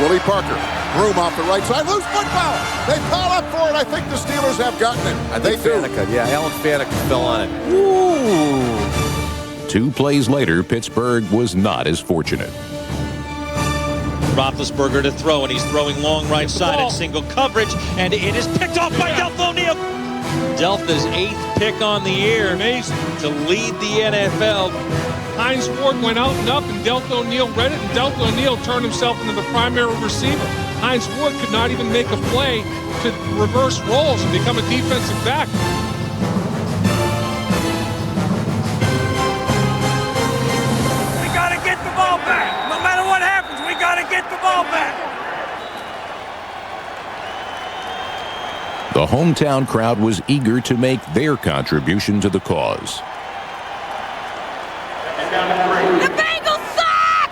Speaker 21: Willie Parker, room off the right side, loose football. They call up for it. I think the Steelers have gotten it.
Speaker 23: I think Faneca, Alan Faneca fell on it.
Speaker 3: Ooh. 2 plays later, Pittsburgh was not as fortunate.
Speaker 2: Roethlisberger to throw, and he's throwing long right side in single coverage, and it is picked off by Deltha O'Neal. Deltha's 8th pick on the year.
Speaker 22: Amazing.
Speaker 2: To lead the NFL.
Speaker 22: Hines Ward went out and up, and Deltha O'Neal read it, and Deltha O'Neal turned himself into the primary receiver. Hines Ward could not even make a play to reverse roles and become a defensive back.
Speaker 6: We got to get the ball back. No matter what happens, we got to get the ball back.
Speaker 3: The hometown crowd was eager to make their contribution to the cause.
Speaker 7: The Bengals suck!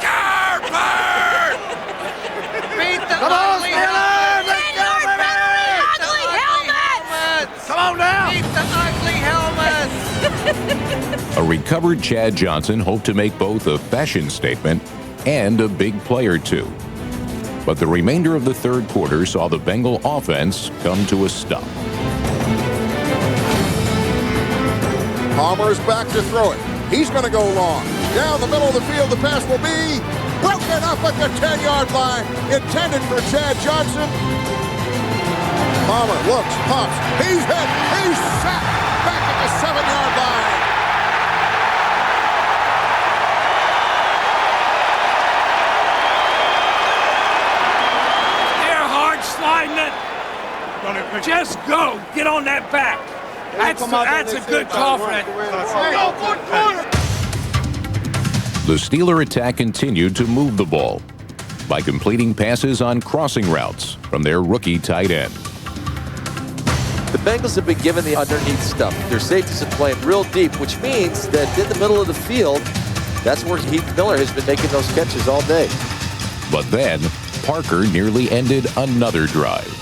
Speaker 6: Carver!
Speaker 7: Beat the
Speaker 6: Come on,
Speaker 7: ugly
Speaker 6: Steelers!
Speaker 7: helmets!
Speaker 6: Let's go, baby!
Speaker 7: Ugly helmets!
Speaker 6: Come on now!
Speaker 7: Beat the ugly helmets!
Speaker 3: A recovered Chad Johnson hoped to make both a fashion statement and a big play or two. But the remainder of the third quarter saw the Bengal offense come to a stop.
Speaker 21: Palmer's back to throw it. He's going to go long. Down the middle of the field, the pass will be broken up at the 10-yard line. Intended for Chad Johnson. Palmer looks, pops. He's hit. He's sacked back at the 7-yard line.
Speaker 6: They're hard sliding it. Just go. Get on that back. That's a good call for that.
Speaker 3: The Steeler attack continued to move the ball by completing passes on crossing routes from their rookie tight end.
Speaker 23: The Bengals have been given the underneath stuff. Their safeties are playing real deep, which means that in the middle of the field, that's where Heath Miller has been making those catches all day.
Speaker 3: But then, Parker nearly ended another drive.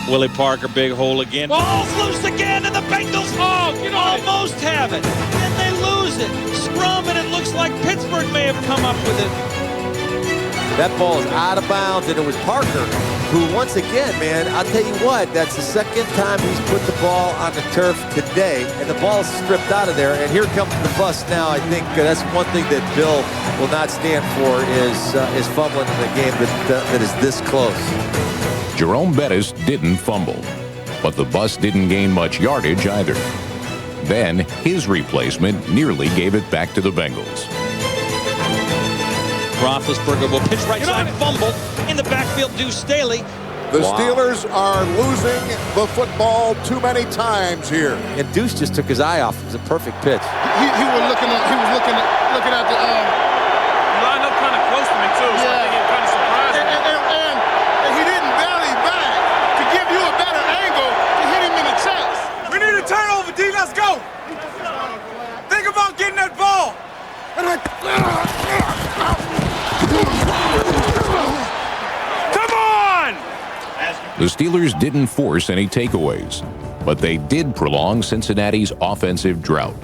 Speaker 2: Willie Parker, big hole again. Ball's loose again, and the Bengals almost have it. And they lose it. Scrum, and it looks like Pittsburgh may have come up with it.
Speaker 23: That ball is out of bounds, and it was Parker who, once again, man, I'll tell you what, that's the second time he's put the ball on the turf today, and the ball is stripped out of there, and here comes the bus now. I think that's one thing that Bill will not stand for is fumbling in a game that is this close.
Speaker 3: Jerome Bettis didn't fumble, but the bus didn't gain much yardage either. Then, his replacement nearly gave it back to the Bengals.
Speaker 2: Roethlisberger will pitch right side, fumble. In the backfield, Deuce Staley.
Speaker 21: The Steelers are losing the football too many times here.
Speaker 23: And Deuce just took his eye off. It was a perfect pitch.
Speaker 5: He was looking at the
Speaker 6: Lined up kind of close to me, too, so I think it kind of surprised me.
Speaker 5: and he didn't belly back to give you a better angle to hit him in the chest.
Speaker 4: We need a turnover, D. Let's go. Think about getting that ball.
Speaker 6: Come on!
Speaker 3: The Steelers didn't force any takeaways, but they did prolong Cincinnati's offensive drought.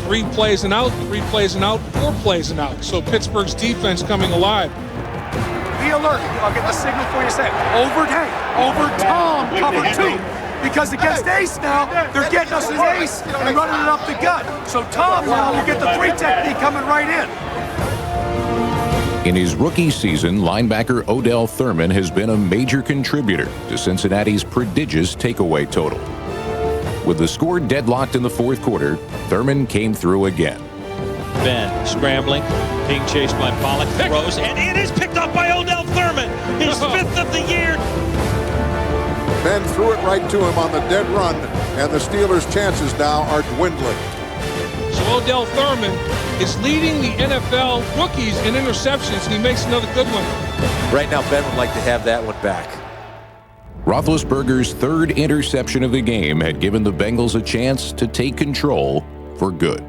Speaker 22: Three plays and out, 4 plays and out. So Pittsburgh's defense coming alive.
Speaker 6: Be alert. I'll get the signal for you. Say over Tom, cover 2. Because against Ace now, they're getting us as Ace and running it up the gut. So Tom now will get the 3 technique coming right in.
Speaker 3: In his rookie season, linebacker Odell Thurman has been a major contributor to Cincinnati's prodigious takeaway total. With the score deadlocked in the fourth quarter, Thurman came through again.
Speaker 2: Ben scrambling, being chased by Pollock, throws, and it is picked up by Odell Thurman, his fifth of the year.
Speaker 21: Ben threw it right to him on the dead run, and the Steelers' chances now are dwindling.
Speaker 22: So Odell Thurman is leading the NFL rookies in interceptions, and he makes another good one.
Speaker 23: Right now, Ben would like to have that one back.
Speaker 3: Roethlisberger's third interception of the game had given the Bengals a chance to take control for good.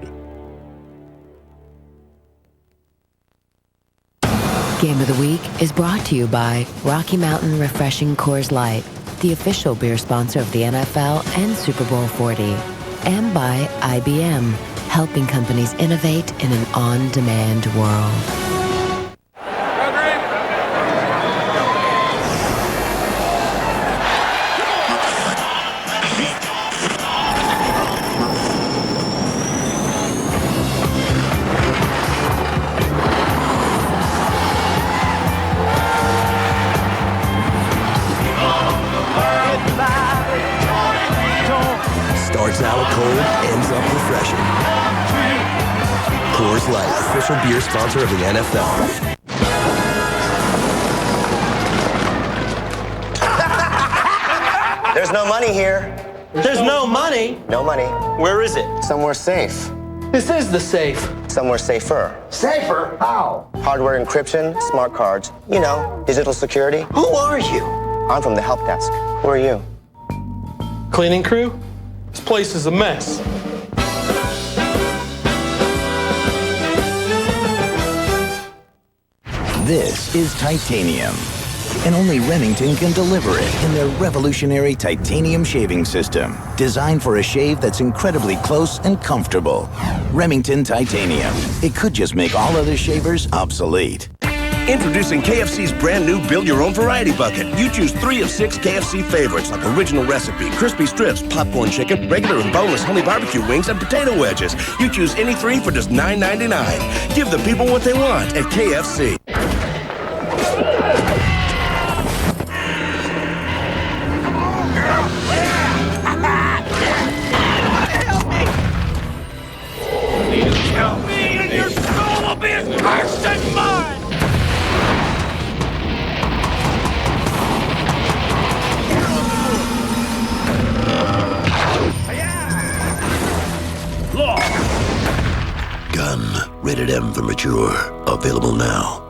Speaker 8: Game of the Week is brought to you by Rocky Mountain Refreshing Coors Light, the official beer sponsor of the NFL and Super Bowl 40. And by IBM, helping companies innovate in an on-demand world.
Speaker 24: Starts out cold, ends up refreshing. Coors Light, official beer sponsor of the NFL.
Speaker 9: There's no money here.
Speaker 10: There's no money?
Speaker 9: No money.
Speaker 10: Where is it?
Speaker 9: Somewhere safe.
Speaker 10: This is the safe.
Speaker 9: Somewhere safer.
Speaker 10: Safer? How?
Speaker 9: Hardware encryption, smart cards, you know, digital security.
Speaker 10: Who are you?
Speaker 9: I'm from the help desk. Who are you?
Speaker 10: Cleaning crew? This place is a mess.
Speaker 11: This is titanium, and only Remington can deliver it in their revolutionary titanium shaving system, designed for a shave that's incredibly close and comfortable. Remington Titanium. It could just make all other shavers obsolete.
Speaker 29: Introducing KFC's brand new Build Your Own Variety Bucket. You choose 3 of 6 KFC favorites like original recipe, crispy strips, popcorn chicken, regular and boneless honey barbecue wings, and potato wedges. You choose any 3 for just $9.99. Give the people what they want at KFC.
Speaker 7: Help me and your soul will be as cursed as mine!
Speaker 24: Gun, rated M for mature. Available now.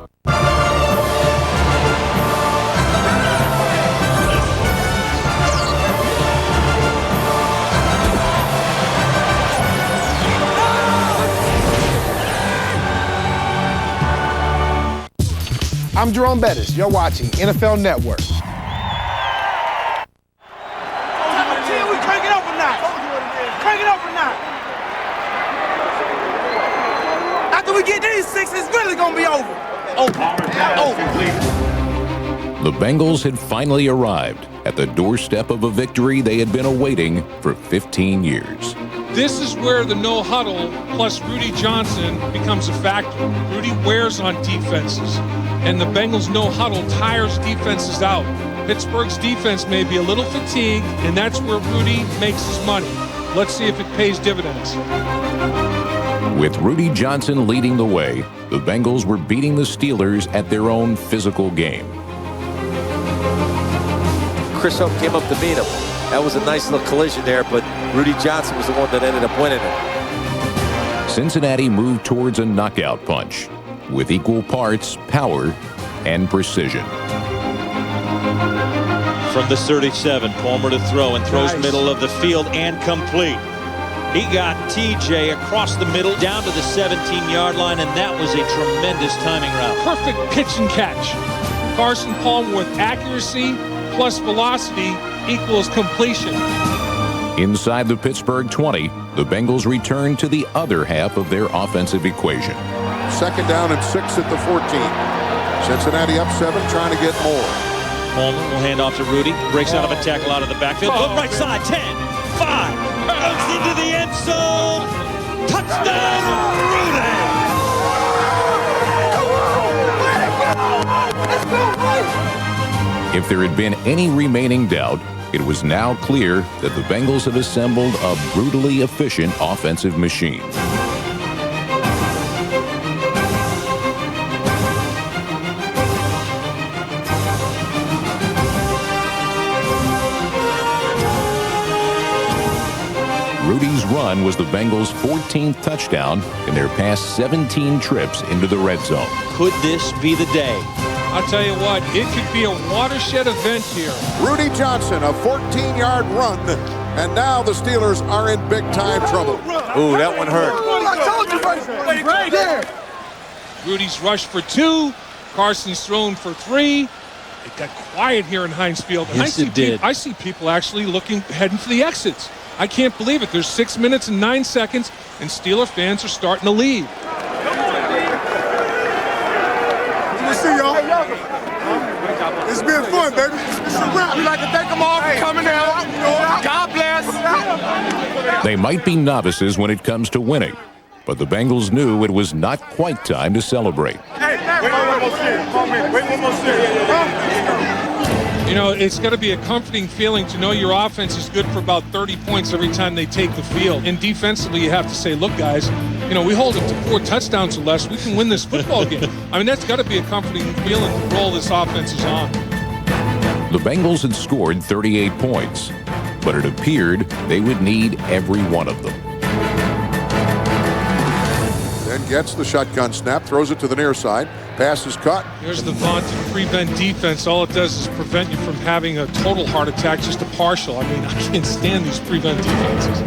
Speaker 21: I'm Jerome Bettis. You're watching NFL Network.
Speaker 7: We crank it up a notch. Crank it up a notch. After we get these 6, it's really gonna be over. Over.
Speaker 3: The Bengals had finally arrived at the doorstep of a victory they had been awaiting for 15 years.
Speaker 22: This is where the no huddle plus Rudy Johnson becomes a factor. Rudy wears on defenses, and the Bengals no huddle tires defenses out. Pittsburgh's defense may be a little fatigued, and that's where Rudy makes his money. Let's see if it pays dividends.
Speaker 3: With Rudy Johnson leading the way, the Bengals were beating the Steelers at their own physical game.
Speaker 23: Chris Hope came up to meet him. That was a nice little collision there, but Rudy Johnson was the one that ended up winning it.
Speaker 3: Cincinnati moved towards a knockout punch with equal parts power and precision.
Speaker 2: From the 37, Palmer to throw, and throws middle of the field and complete. He got TJ across the middle down to the 17-yard line, and that was a tremendous timing route.
Speaker 22: Perfect pitch and catch. Carson Palmer with accuracy plus velocity equals completion.
Speaker 3: Inside the Pittsburgh 20, the Bengals returned to the other half of their offensive equation.
Speaker 21: 2nd down and 6 at the 14. Cincinnati up 7, trying to get more.
Speaker 2: Palmer will hand off to Rudy. Breaks out of a tackle out of the backfield. Look right side. 10, 5. Goes into the end zone. Touchdown, Rudy!
Speaker 3: If there had been any remaining doubt, it was now clear that the Bengals have assembled a brutally efficient offensive machine. Rudy's run was the Bengals' 14th touchdown in their past 17 trips into the red zone.
Speaker 2: Could this be the day?
Speaker 22: I'll tell you what, it could be a watershed event here.
Speaker 21: Rudy Johnson, a 14-yard run, and now the Steelers are in big-time trouble.
Speaker 23: Ooh, that one hurt.
Speaker 6: Right there.
Speaker 22: Rudy's rushed for 2. Carson's thrown for 3. It got quiet here in Heinz Field. And
Speaker 2: Yes, it did.
Speaker 22: I see people actually heading for the exits. I can't believe it. There's 6 minutes and 9 seconds, and Steeler fans are starting to leave.
Speaker 20: We'll see y'all. It's been fun, baby. We like to thank them all for coming out. God bless.
Speaker 3: They might be novices when it comes to winning, but the Bengals knew it was not quite time to celebrate.
Speaker 20: Hey, wait one more shit.
Speaker 22: You know, it's got to be a comforting feeling to know your offense is good for about 30 points every time they take the field. And defensively, you have to say, look, guys, you know, we hold it to 4 touchdowns or less. We can win this football game. I mean, that's got to be a comforting feeling to roll this offense is on.
Speaker 3: The Bengals had scored 38 points, but it appeared they would need every one of them.
Speaker 21: Then gets the shotgun snap, throws it to the near side. Pass is caught.
Speaker 22: Here's the vaunted prevent defense. All it does is prevent you from having a total heart attack, just a partial. I mean, I can't stand these prevent defenses.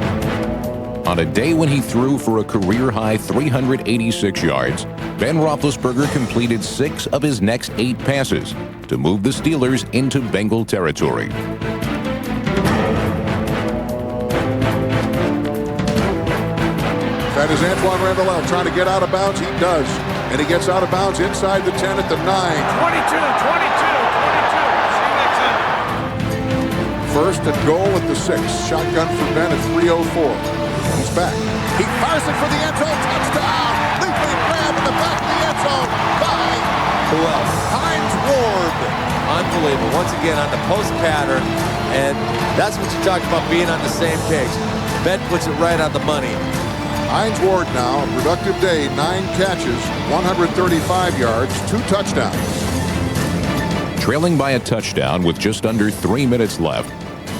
Speaker 3: On a day when he threw for a career-high 386 yards, Ben Roethlisberger completed 6 of his next 8 passes to move the Steelers into Bengal territory.
Speaker 21: That is Antoine Randall trying to get out of bounds. He does. And he gets out of bounds inside the 10 at the 9.
Speaker 7: 22.
Speaker 21: First and goal at the 6. Shotgun for Ben at 3:04. He's back. He fires it for the end zone. Touchdown! Leaping grab in the back of the end zone by
Speaker 23: Who else?
Speaker 21: Heinz Ward.
Speaker 23: Unbelievable. Once again on the post pattern, and that's what you talk about being on the same page. Ben puts it right on the money.
Speaker 21: Heinz Ward now, a productive day, 9 catches, 135 yards, 2 touchdowns.
Speaker 3: Trailing by a touchdown with just under 3 minutes left,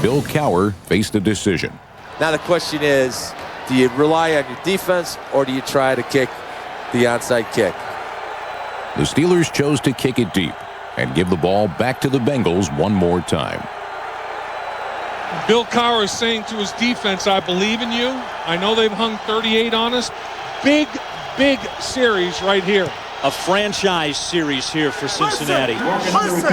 Speaker 3: Bill Cowher faced a decision.
Speaker 23: Now the question is, do you rely on your defense or do you try to kick the onside kick?
Speaker 3: The Steelers chose to kick it deep and give the ball back to the Bengals one more time.
Speaker 22: Bill Cowher is saying to his defense, I believe in you. I know they've hung 38 on us. Big series right here.
Speaker 2: A franchise series here for Cincinnati.
Speaker 20: Listen,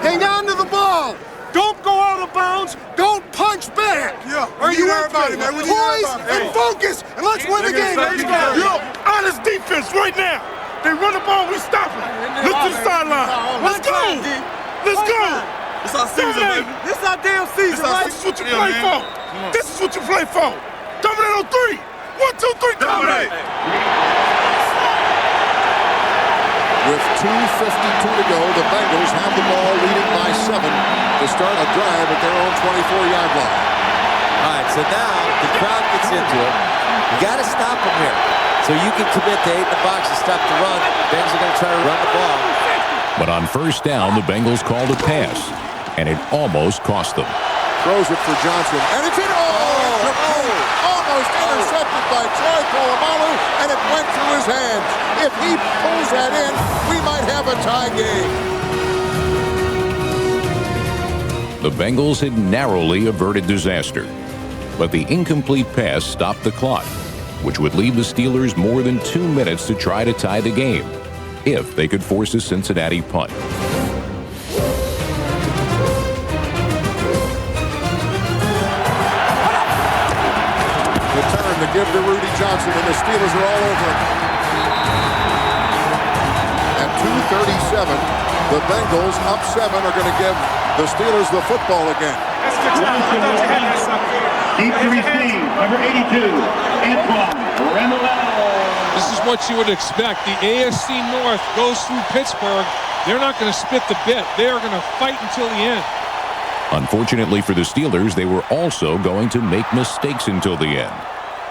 Speaker 20: hang on to the ball. Don't go out of bounds. Don't punch back. Yeah. Are you everybody, man? Poise and focus, and let's win the game.
Speaker 7: Yo, honest defense right now. They run the ball, we stop them. Look to the sideline. Let's go. Let's go.
Speaker 20: It's our season, baby. This our damn season, right?
Speaker 7: This is what you play for. This is what you play for. Dominate on 3. 1, 2, 3, dominate.
Speaker 21: With 2:52 to go, the Bengals have the ball leading by 7 to start a drive at their own 24-yard line.
Speaker 23: All right, so now the crowd gets into it. You got to stop them here. So you can commit to 8 in the box and stop the run. Bengals are going to try to run the ball.
Speaker 3: But on first down, the Bengals called a pass, and it almost cost them.
Speaker 21: Throws it for Johnson, and it's in. Almost intercepted by Troy Polamalu, and it went through his hands. If he pulls that in, we might have a tie game.
Speaker 3: The Bengals had narrowly averted disaster, but the incomplete pass stopped the clock, which would leave the Steelers more than 2 minutes to try to tie the game, if they could force a Cincinnati punt.
Speaker 21: Return to give to Rudy Johnson, and the Steelers are all over it. At 2:37, the Bengals up 7 are going to give the Steelers the football again.
Speaker 12: Deep to receive, number 82, Antoine Randall.
Speaker 22: This is what you would expect. The AFC North goes through Pittsburgh. They're not going to spit the bit. They are going to fight until the end.
Speaker 3: Unfortunately for the Steelers, they were also going to make mistakes until the end,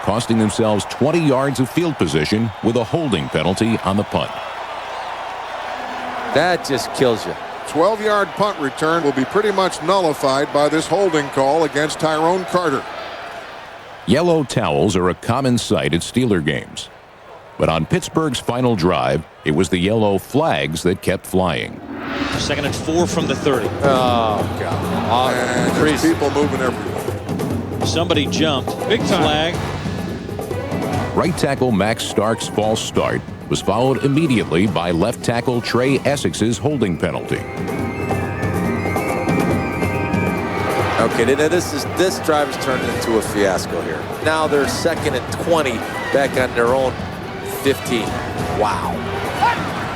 Speaker 3: costing themselves 20 yards of field position with a holding penalty on the punt.
Speaker 23: That just kills you.
Speaker 21: 12-yard punt return will be pretty much nullified by this holding call against Tyrone Carter.
Speaker 3: Yellow towels are a common sight at Steeler games. But on Pittsburgh's final drive, it was the yellow flags that kept flying.
Speaker 2: 2nd and 4 from the 30.
Speaker 23: Oh, God.
Speaker 21: And there's people moving everywhere.
Speaker 2: Somebody jumped.
Speaker 22: Big time.
Speaker 2: Flag.
Speaker 3: Right tackle Max Stark's false start was followed immediately by left tackle Trey Essex's holding penalty.
Speaker 23: Okay, now this drive has turned into a fiasco here. Now they're 2nd and 20 back on their own 15. Wow.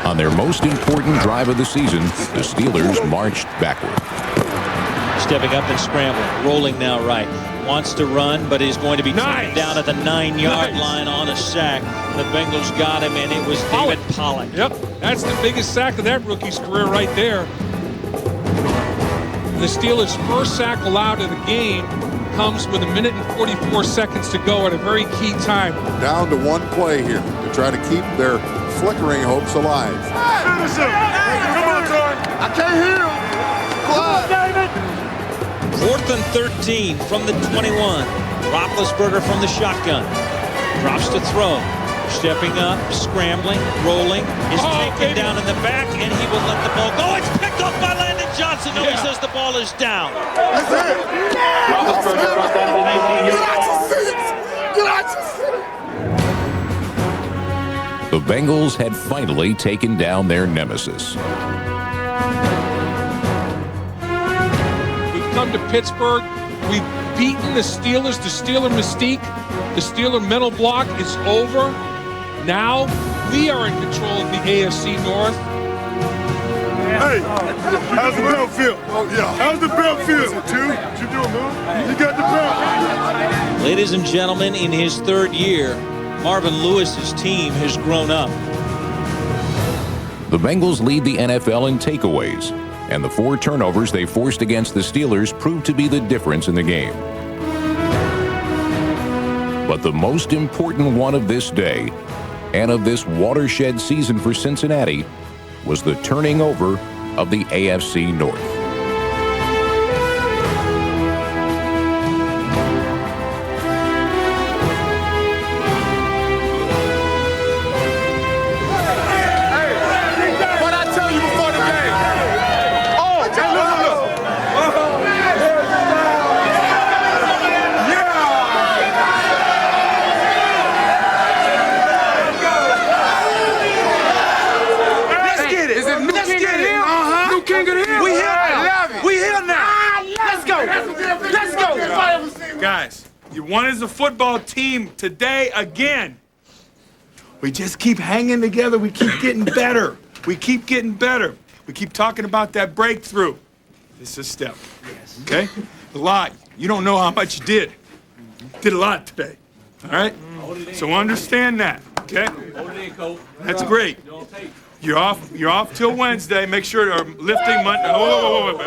Speaker 3: On their most important drive of the season, the Steelers marched backward.
Speaker 2: Stepping up and scrambling. Rolling now right. Wants to run, but is going to be taken down at the 9-yard line on a sack. The Bengals got him, and it was David Pollock.
Speaker 22: Yep, that's the biggest sack of that rookie's career right there. The Steelers' first sack allowed in the game comes with 1 minute and 44 seconds to go at a very key time.
Speaker 21: Down to one play here to try to keep their flickering hopes alive.
Speaker 7: Finish him. Come on, Troy.
Speaker 5: I can't hear him. Come on, David.
Speaker 2: 4th and 13 from the 21. Roethlisberger from the shotgun. Drops to throw. Stepping up, scrambling, rolling. Is taken down in the back, and he will let the ball go. It's picked off by Landon Johnson. No, he says the ball is down.
Speaker 5: That's it. Roethlisberger brought down to the 19-yard line.
Speaker 3: The Bengals had finally taken down their nemesis.
Speaker 22: We've come to Pittsburgh. We've beaten the Steelers. The Steeler mystique, the Steeler mental block is over. Now we are in control of the AFC North.
Speaker 7: Hey, how's the belt feel? Oh, yeah. How's the belt feel? Is it two? Did you do a move? You got the belt.
Speaker 2: Ladies and gentlemen, in his 3rd year, Marvin Lewis's team has grown up.
Speaker 3: The Bengals lead the NFL in takeaways, and the 4 turnovers they forced against the Steelers proved to be the difference in the game. But the most important one of this day, and of this watershed season for Cincinnati, was the turning over of the AFC North.
Speaker 5: What I tell you before the game? Oh, hey, look.
Speaker 4: Let's get it.
Speaker 5: Is it
Speaker 4: Let's get it.
Speaker 5: New King of the Hill?
Speaker 4: We here
Speaker 5: I love
Speaker 4: now.
Speaker 5: it.
Speaker 4: We here now.
Speaker 5: Let's go. Let's go.
Speaker 7: Guys, you won as a football team today again. We just keep hanging together. We keep getting better. We keep getting better. We keep talking about that breakthrough. This is a step. Yes. Okay? A lot. You don't know how much you did. Did a lot today. All right? So understand that. Okay? That's great. You're off till Wednesday. Make sure they're lifting Monday. Whoa.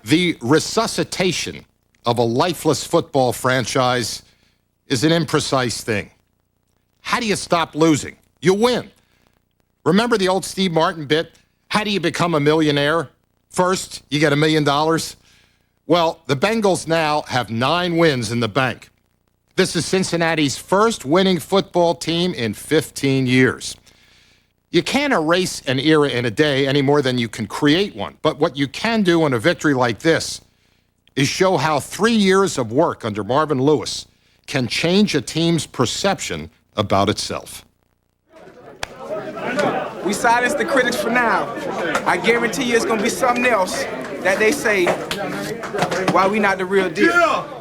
Speaker 27: The resuscitation of a lifeless football franchise is an imprecise thing. How do you stop losing? You win. Remember the old Steve Martin bit? How do you become a millionaire? First, you get $1 million. Well, the Bengals now have 9 wins in the bank. This is Cincinnati's first winning football team in 15 years. You can't erase an era in a day any more than you can create one. But what you can do in a victory like this is show how 3 years of work under Marvin Lewis can change a team's perception about itself.
Speaker 12: We silence the critics for now. I guarantee you it's going to be something else that they say why we not the real deal.